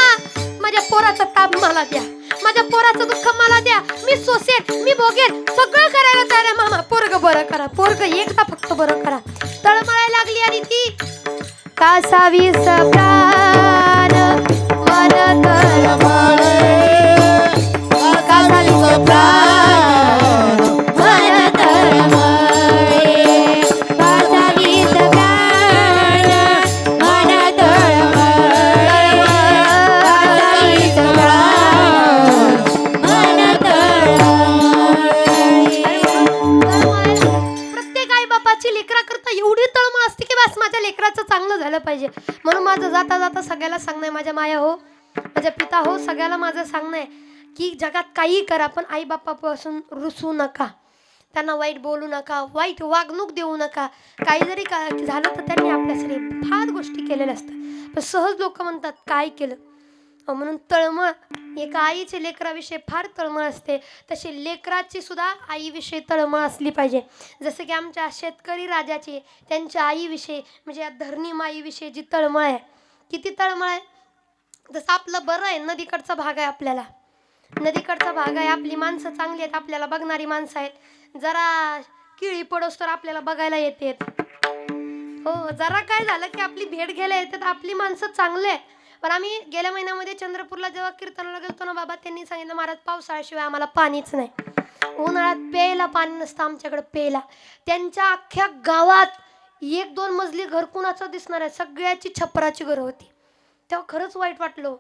माझ्या पोराचा ताप मला द्या, माझ्या पोराचं दुःख मला द्या, मी सोसेन, मी भोगेन, सगळं करायला तयार आहे मामा. पोरग बरं करा, पोरग एकदा फक्त बरं करा. तळमळायला लागली आणि ती कासावीस प्राण सांगणं आहे माझ्या माया हो, माझ्या पिता हो, सगळ्याला माझं सांगणं आहे की जगात काहीही करा पण आई बापापासून रुसू नका, त्यांना वाईट बोलू नका, वाईट वागणूक देऊ नका. काही जरी झालं तर त्यांनी आपल्यासाठी फार गोष्टी केलेल्या असतात, पण सहज लोक म्हणतात काय केलं. म्हणून तळमळ, एका आईचे लेकराविषयी फार तळमळ असते, तशी लेकराची सुद्धा आईविषयी तळमळ असली पाहिजे. जसं की आमच्या शेतकरी राजाची त्यांच्या आईविषयी म्हणजे या धरणी माईविषयी जी तळमळ आहे, किती तळमळ आहे. जसं आपलं बरं आहे, नदीकडचा भाग आहे, आपल्याला नदीकडचा भाग आहे, आपली माणसं चांगली आहेत, आपल्याला बघणारी माणसं आहेत. जरा किळी पडोस तर आपल्याला बघायला येतात हो, जरा काय झालं की आपली भेट घ्यायला येतात, आपली माणसं चांगले आहे. पण आम्ही गेल्या महिन्यामध्ये चंद्रपूरला जेव्हा कीर्तनाला गेलतो ना बाबा, त्यांनी सांगितलं महाराज पावसाळ्याशिवाय आम्हाला पाणीच नाही, उन्हाळ्यात प्यायला पाणी नसतं आमच्याकडे प्यायला. त्यांच्या अख्ख्या गावात 1-2 मजली घर कुणाचं दिसणार आहे, सगळ्याची छपराची घरं होती. तेव्हा खरंच वाईट वाटलं,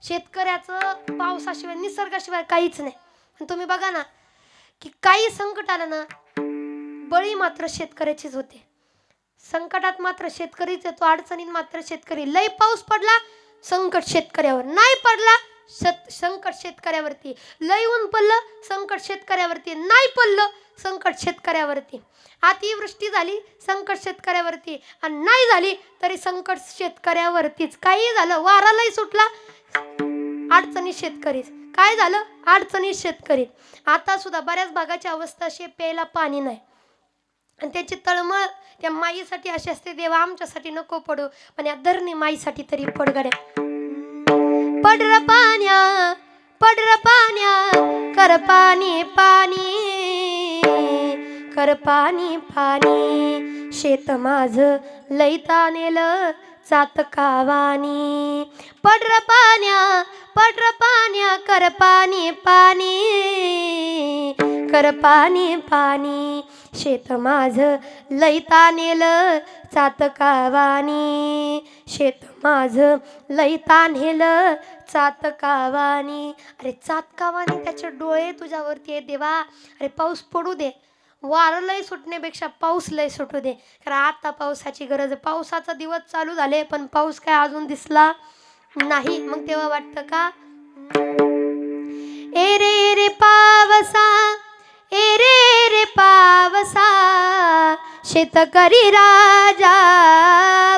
शेतकऱ्याचं पावसाशिवाय निसर्गाशिवाय काहीच नाही. आणि तुम्ही बघा ना की काही संकट आलं ना, बळी मात्र शेतकऱ्याचीच होते. संकटात मात्र शेतकरीच येतो, अडचणीत मात्र शेतकरी. लई पाऊस पडला संकट शेतकऱ्यावर, नाही पडला संकट शेतकऱ्यावरती, लई ऊन पडलं संकट शेतकऱ्यावरती, नाही पडलं संकट शेतकऱ्यावरती. अतिवृष्टी झाली संकट शेतकऱ्यावरती, आणि नाही झाली तरी संकट शेतकऱ्यावरतीच. काही झालं, वारा लई सुटला अडचणी शेतकरीच, काय झालं अडचणी शेतकरी. आता सुद्धा बऱ्याच भागाची अवस्था अशी, प्यायला पाणी नाही. आणि त्याची तळमळ त्या माईसाठी अशी असते, देवा आमच्यासाठी नको पडू, पण या धरणी माईसाठी तरी पडगड्या. पडर पाण्या कर पाणी पाणी, कर पाणी पाणी, शेत माझं लई तानेलं चातकावानी. पडर पाण्या कर पाणी पाणी, कर पाणी पाणी, शेत माझं लई तानेलं चातकावानी, शेत माझं लई तानेलं चातकावानी. अरे चातकावानी त्याचे डोळे तुझ्यावरती आहे देवा. अरे पाऊस पडू दे, वारं लय सुटण्यापेक्षा पाऊस लय सुटू दे, कारण आता पावसाची गरज आहे. पावसाचा दिवस चालू झाले पण पाऊस काय अजून दिसला नाही. मग तेव्हा वाटतं का, ए रे पावसा, ए रे पावसा, शेतकरी राजा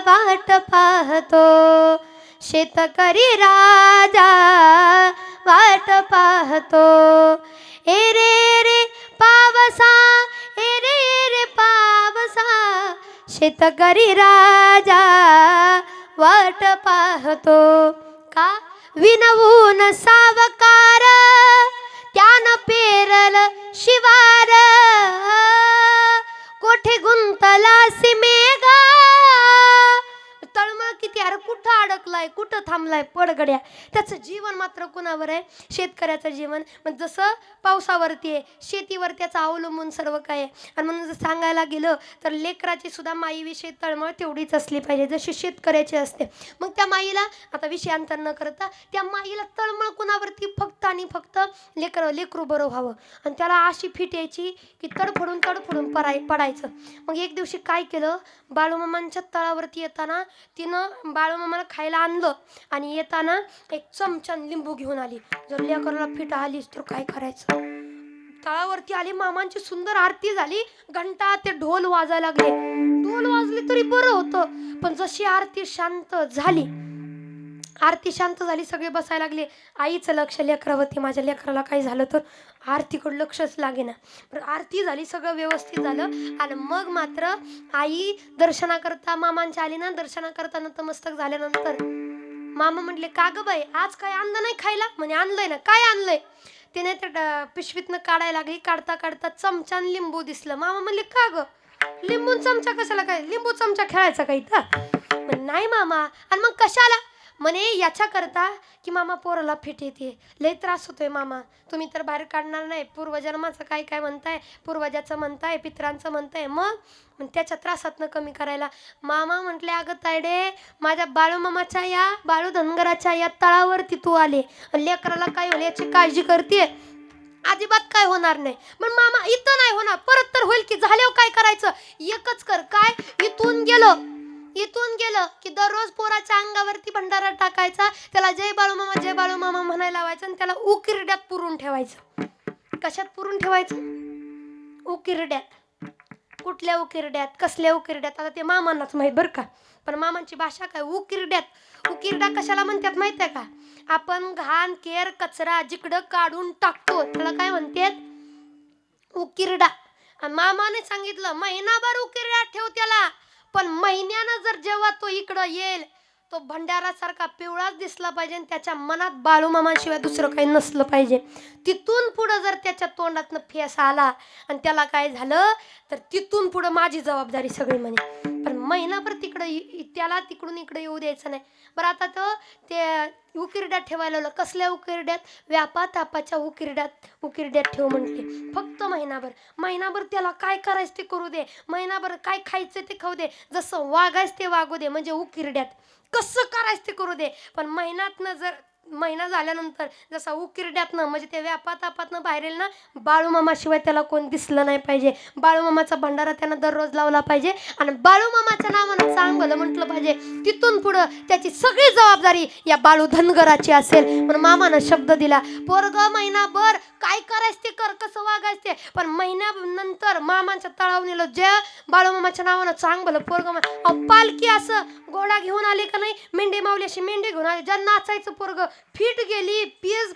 वाट पाहतो, शेतकरी राजा वाट पाहतो. ए रे पावसा, ए रे पावसा, शेतकरी राजा वाट पाहतो. का विनवून सावकार त्यानं पेरल शिवार, कोठे गुंतला सिमेगा. तळमळ किती, अरे कुठं अडकलाय, कुठं थांबलाय पडगड्या. त्याचं जीवन मात्र कुणावर आहे, शेतकऱ्याचं जीवन. मग जसं पावसावरती आहे, शेतीवर त्याचं अवलंबून सर्व काय आहे. आणि म्हणून जर सांगायला गेलं तर लेकराची सुद्धा माईविषयी तळमळ तेवढीच असली पाहिजे जशी शेतकऱ्याची असते. मग त्या माईला आता विषयांतर न करता त्या माईला तळमळ कुणावरती, फक्त आणि फक्त लेकरू बरं व्हावं. आणि त्याला अशी फिट यायची की तडफडून पडायचं. मग एक दिवशी काय केलं, बाळूमामांच्या तळावरती येताना तिनं बाळूमामाला खायला आणलं आणि येताना एक चमचा लिंबू घेऊन आली. जर लेकराला फिट आलीच तर काय करायचं. तळावरती आली, मामांची सुंदर आरती झाली, घंटा ते ढोल वाजायला लागले. ढोल वाजले तरी बरं होतं, पण जशी आरती शांत झाली, सगळे बसायला लागले. आईचं लक्ष लेकरावरती, माझ्या लेकराला काही झालं तर आरतीकडे लक्षच लागेना. आरती झाली, सगळं व्यवस्थित झालं. आणि मग मात्र आई दर्शनाकरता मामांच्या आली ना, दर्शनाकरता नतमस्तक झाल्यानंतर मामा म्हटले, का ग बाई आज काय आणलं नाही खायला. म्हणे आणलंय ना. काय आणलंय. तिने त्या पिशवीतनं काढायला लागली. काढता काढता चमचा लिंबू दिसलं. मामा म्हणले, का ग लिंबू चमचा कशाला, काय लिंबू चमचा खेळायचा काही तर. नाही मामा. आणि मग कशाला. म्हणे याच्याकरता की मामा पोराला फिट येते, लय त्रास होतोय मामा, तुम्ही तर बाहेर काढणार नाही, पूर्वजन्माचं काय काय म्हणताय, पूर्वजाचं म्हणताय, पितरांचं म्हणताय, मग त्याच्या त्रासातनं कमी करायला. मामा म्हटले, अगं तायडे, माझ्या बाळूमामाच्या या बाळू धनगराच्या या तळावरती तू आले, लेकराला काय होईल याची काळजी करते, अजिबात काय होणार नाही. पण मामा इथं नाही होणार, परत तर होईल की, झाल्यावर काय करायचं, एकच कर, काय इथून गेलो इथून गेलं की दररोज पोराच्या अंगावरती भंडारा टाकायचा, त्याला जय बाळूमामा म्हणायला लावायचं आणि त्याला उकिरड्यात पुरून ठेवायचं. कशात पुरून ठेवायचं? उकिरड्यात. कुठल्या उकिरड्यात, कसल्या उकिरड्यात, आता ते मामांनाच माहित बरं का. पण मामांची भाषा काय, उकिरड्यात. उकिरडा कशाला म्हणतात माहिती आहे का? आपण घाण केर कचरा जिकडं काढून टाकतो त्याला काय म्हणतात? उकिरडा. आणि मामाने सांगितलं महिनाभर उकिरड्यात ठेव त्याला, पण महिन्यानं जर जेव्हा तो इकडं येईल तो भंडारासारखा पिवळाच दिसला पाहिजे आणि त्याच्या मनात बाळूमामाशिवाय दुसरं काही नसलं पाहिजे. तिथून पुढं जर त्याच्या तोंडातनं फेस आला आणि त्याला काय झालं तर तिथून पुढं माझी जबाबदारी सगळी म्हणे. पण महिनाभर तिकडं त्याला तिकडून इकडे येऊ द्यायचं नाही. बरं आता तर ते उकिरड्यात ठेवायला लावलं. कसल्या उकिरड्यात? व्यापा तापाच्या उकिरड्यात ठेव म्हटले. फक्त महिनाभर त्याला काय करायचं ते करू दे, महिनाभर काय खायचं ते खाऊ दे, जसं वागायचं ते वागू दे, म्हणजे उकिरड्यात कसं करायचं ते करू दे. पण महिना झाल्यानंतर जसा उकिरड्यातनं म्हणजे ते व्यापातापातनं बाहेर येईल ना, बाळूमामाशिवाय त्याला कोण दिसलं नाही पाहिजे. बाळूमामाचा भंडारा त्यानं दररोज लावला पाहिजे आणि बाळूमामाच्या नावानं चांगलं म्हटलं पाहिजे. तिथून पुढं त्याची सगळी जबाबदारी या बाळू धनगराची असेल. म्हणून मामानं शब्द दिला, पोरग महिनाभर काय करायचं ते कर, कसं वागायचं ते. पण महिन्यानंतर मामाच्या तळावर नेलं, जे बाळूमामाच्या नावानं चांगलं पोरग. पालखी असं घोडा घेऊन आली का नाही, मेंढी माऊली अशी मेंढी घेऊन आली, ज्या नाचायचं पोरग फीट गेली,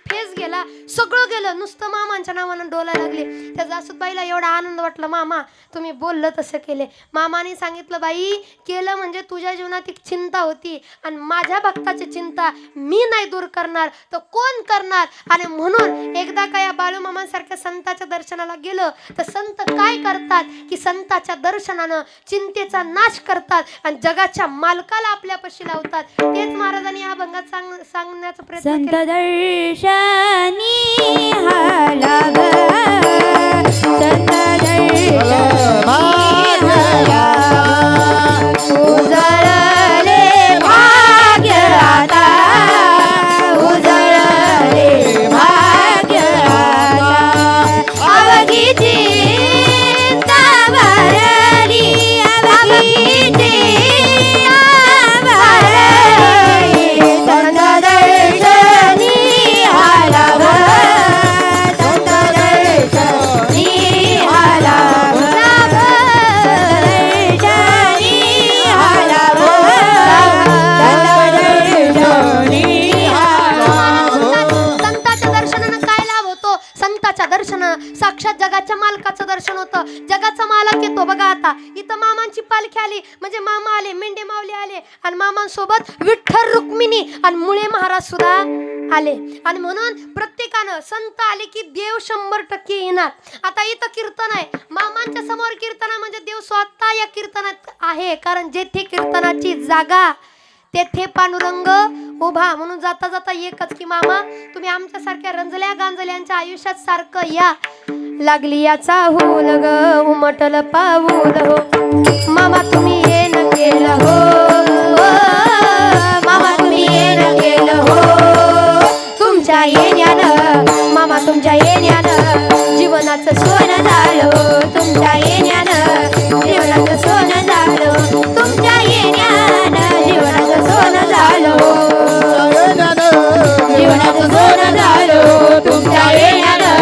फेस गेला, सगळं गेलं, नुसतं मामांच्या नावानं डोलायला लागले. त्या जासूबाईला एवढा आनंद वाटला, मामा तुम्ही बोललं तसं केले. मामाने सांगितलं, बाई केलं म्हणजे तुझ्या जीवनात एक चिंता होती आणि माझ्या भक्ताची चिंता मी नाही दूर करणार तर कोण करणार. आणि म्हणून एकदा का या बाळूमामांसारख्या संताच्या दर्शनाला गेलं तर संत काय करतात की संताच्या दर्शनानं चिंतेचा नाश करतात आणि जगाच्या मालकाला आपल्यापाशी लावतात. तेच महाराजांनी या अभंगात सांगण्याचा प्रयत्न संत केला. दर्शनी हाला ग, संत दर्शनी हाला, उजळले भाग्य आता, उजळले भाग्य आता, अवघी चिंता भरली, अवघी चिंता भरली, संत दर्शनी आला ग, संत दर्शनी आला ग, दर्शनी आला ग, दर्शनी आला ग. संताच्या दर्शनानं काय लाभ होतो? संताच्या दर्शनानं साक्षात जगाच्या मालकाचं दर्शन होतं. जगाचा मालक येतो बघा. आता इथं मामांची पालखी आली म्हणजे मामा आले, मेंढे माऊली आले आणि मामांसोबत विठ्ठल रुक्मिणी आणि मुळे महाराज सुद्धा आले. आणि म्हणून प्रत्येकानं संत आले की देव 100% येणार. आता इथं कीर्तन आहे, मामांच्या समोर कीर्तन म्हणजे देव स्वतः या कीर्तनात आहे. कारण जेथे कीर्तनाची जागा तेथे पांडुरंग उभा. म्हणून जाता जाता एकच की मामा तुम्ही आमच्यासारख्या रंजल्या गांजल्यांच्या आयुष्यात सारखं या. लागली याचा होल ग, उमटल पाऊल हो, मामा तुम्ही ये न केलं हो, मामा तुम्ही ये न केलं हो, तुमच्या येण्यानं मामा तुमच्या येण्यानं जीवनाचं सोनं झालं, तुमच्या येण्यानं जीवनाचं सोनं झालं, तुमच्या येण्यानं जीवनाचं सोनं झालं, जीवनाचं सोनं झालं, तुमच्या येण्यानं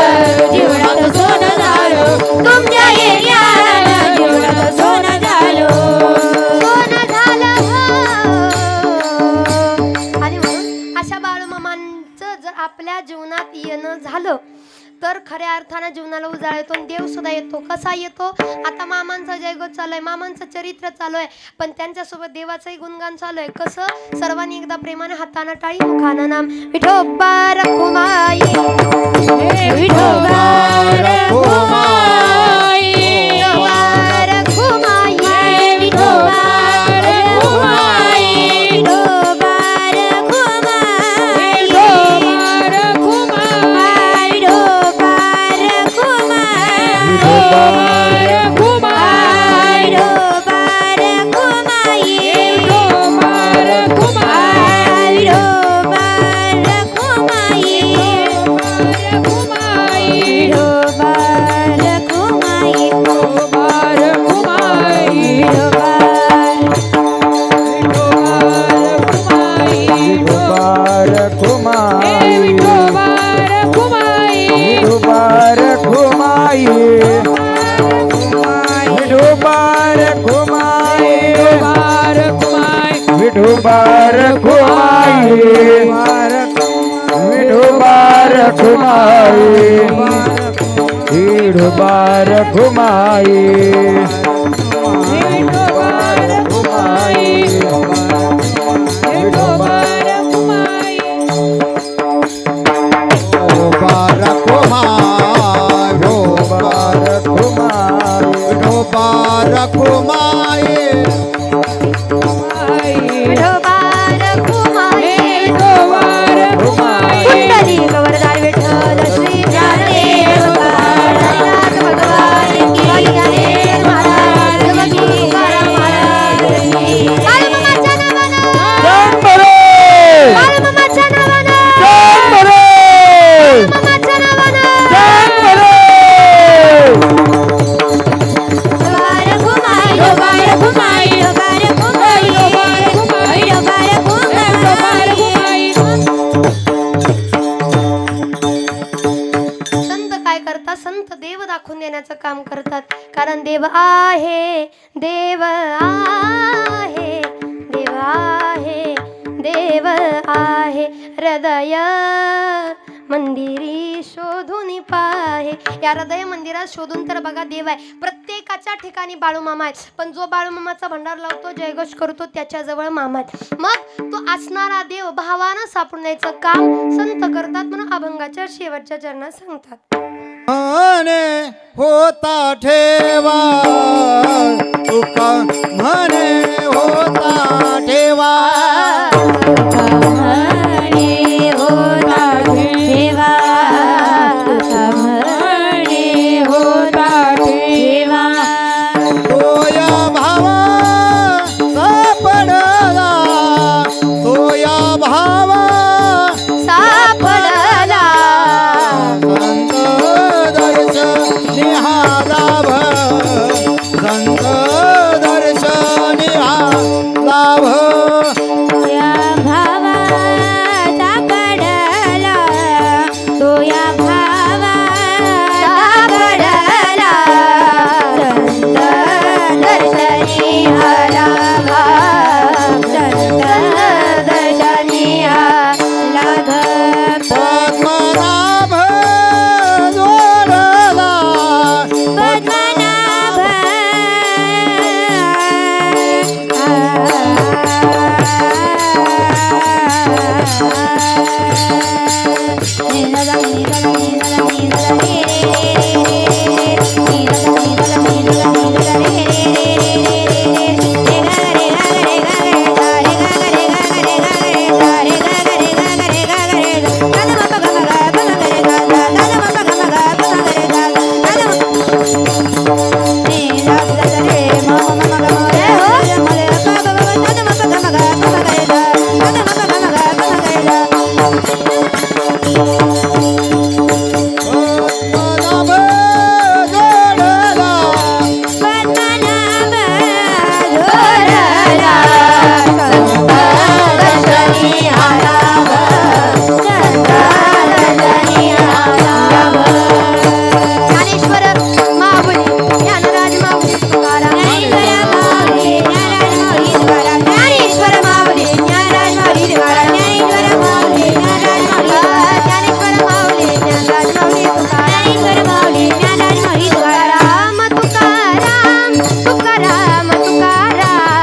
जीवनाचं सोनं झालं, तुमच्या येण्यानं जीवनाचं सोनं झालं, सोनं झालं हो. आणि म्हणून अशा बाळूमामांचं जर आपल्या जीवनात येणं झालं तर खऱ्या अर्थानं जीवनाला उजाळा येतो आणि देव सुद्धा येतो. कसा येतो? आता मामांचा जयगोत चालू आहे, मामांचं चरित्र चालू आहे, पण त्यांच्यासोबत देवाचंही गुणगान चालू आहे. कसं? सर्वांनी एकदा प्रेमाने हातानं टाळी मुखानं नाम विठोबा रखुमाई, विठोबा रखुमाई, विठोबा रखुमाई, विठोबा रखुमाई, विठोबा रखुमाई, रखुमाई विठोबा रखुमाई रखुमाई विठोबा रखुमाई विठोबा रखुमाई विठोबा रखुमाई विठोबा रखुमाई पुंडलिक वरदान विठ्ठल श्री ज्ञानदेव काळीनाथ भगवान की जय महाराज की तुकाराम महाराज की बाळूमामाच्या नावानं बाळूमामाच्या नावानं बाळूमामाच्या नावानं संत काय करतात संत देव दाखवून देण्याचं काम करतात कारण देव आहे देव आहे देव आहे देव आहे हृदय मंदिरी शोधून पाहे या हृदय मंदिरात शोधून तर बघा देव आहे प्रत्येकाच्या ठिकाणी बाळूमामा आहे पण जो बाळूमामाचा भंडार लावतो जयघोष करतो त्याच्याजवळ मामा आहे मग तो असणारा देव भावानं सापडून द्यायचं काम संत करतात म्हणून अभंगाच्या शेवटच्या चरणात सांगतात म्हणे होता ठेवा तुका म्हणे होता ठेवा तोया भावा सापडला तोया भावा सापडला संत दर्शनी हा लाभ संत दर्शनी हा लाभ या भावा सापडला तो या भावा सापडला संत दर्शनी हरा संत दर्शनी लाभ पद्मनाभ जोडला पद्मनाभ पद्मनाभ जोडला पद्मनाभ जोडला संत दर्शनी हरा संत दर्शनी ज्ञानेश्वर माऊली ज्ञानराज माऊली तुकाराम ज्ञानेश्वर माऊली ज्ञानराज माऊली तुकाराम ज्ञानेश्वर माऊली ज्ञानराज माऊली तुकाराम तुकाराम तुकाराम तुकाराम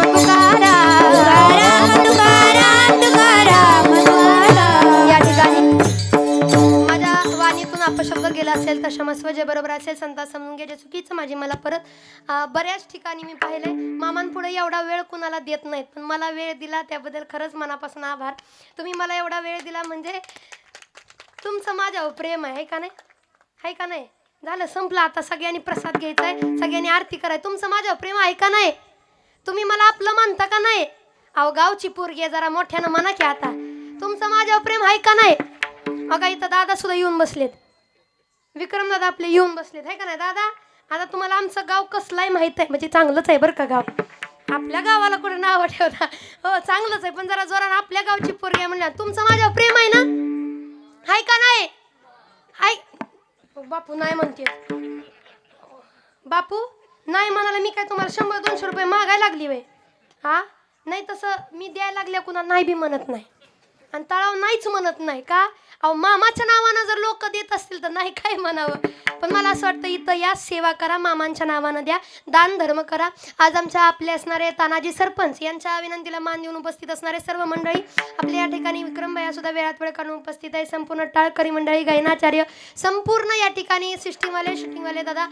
तुकाराम तुकाराम तुकाराम तुकाराम या ठिकाणी माझ्या वाणीतून अपशब्द गेला असेल तर क्षमस्व जे बरोबर असेल संता समजून घे जे चुकीचं माझी मला परत बऱ्याच ठिकाणी मी पाहिले मामांपुढे एवढा वेळ कुणाला देत नाहीत पण मला वेळ दिला त्याबद्दल खरंच मनापासून आभार तुम्ही मला एवढा वेळ दिला म्हणजे तुमचं माझ्यावर प्रेम आहे का नाही आहे का नाही झालं संपलं आता सगळ्यांनी प्रसाद घ्यायचा आहे सगळ्यांनी आरती करायची तुमचं माझ्यावर प्रेम आहे का नाही तुम्ही मला आपलं मानता का नाही अहो गावची पोरगी आहे जरा मोठ्यानं म्हणा की आता तुमचं माझ्यावर प्रेम आहे का नाही बघा इथं दादा सुद्धा येऊन बसलेत विक्रम दादा आपले येऊन बसलेत आहे का नाही दादा आता तुम्हाला आमचं गाव कसलं आहे माहित आहे, म्हणजे चांगलंच आहे बरं का गाव. आपल्या गावाला कुठे नाव ठेवता, हो चांगलंच आहे, पण जरा जोरानं आपल्या गावची पोरगी आहे म्हणल्या तुमचं माझ्यावर प्रेम आहे ना, हाय का नाही? हाय. बापू नाही म्हणते, बापू नाही म्हणाला मी काय तुम्हाला 100-200 रुपये मागायला लागली वे? हा नाही, तसं मी द्यायला लागल्या कुणा नाही बी म्हणत नाही आणि तळाव नाहीच म्हणत नाही का. अहो मामाच्या नावानं जर लोक देत असतील तर नाही काय म्हणावं, पण मला असं वाटतं इथं या सेवा करा, मामांच्या नावानं द्या, दान धर्म करा. आज आमच्या आपले असणारे तानाजी सरपंच यांच्या विनंतीला मान देऊन उपस्थित असणारे सर्व मंडळी, आपल्या या ठिकाणी विक्रमबाया सुद्धा वेळात वेळ काढून उपस्थित आहे, संपूर्ण टाळकरी मंडळी, गायनाचार्य, संपूर्ण या ठिकाणी सिस्टीमवाले, शूटिंगवाले दादा,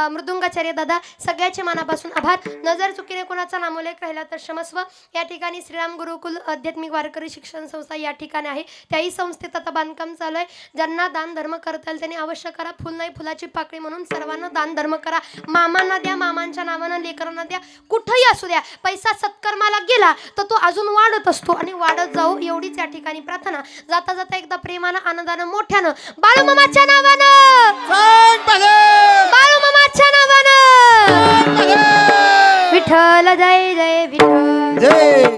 मृदुंगाचार्य दादा, सगळ्याचे मनापासून आभार. नजर चुकीने कोणाचा नामोल्लेख राहिला तर क्षमस्व. या ठिकाणी श्रीराम गुरुकुल आध्यात्मिक वारकरी शिक्षण संस्था या ठिकाणी आहे, त्याही संस्थेत आता बांधकाम चालू आहे. ज्यांना दान धर्म करता येईल त्यांनी अवश्य करा. फुल नाही फुलाची पाकळी म्हणून सर्वांना दान धर्म करा. मामांना द्या, मामांच्या नावानं लेकरांना द्या, कुठंही असू द्या. पैसा सत्कर्माला गेला तर तो अजून वाढत असतो आणि वाढत जाऊ एवढीच या ठिकाणी प्रार्थना. जाता जाता एकदा प्रेमानं, आनंदानं, मोठ्यानं बाळूमामाच्या नावानं, बाळूमामाच्या नावानं, विठ्ठल जय जय विठ्ठल. जय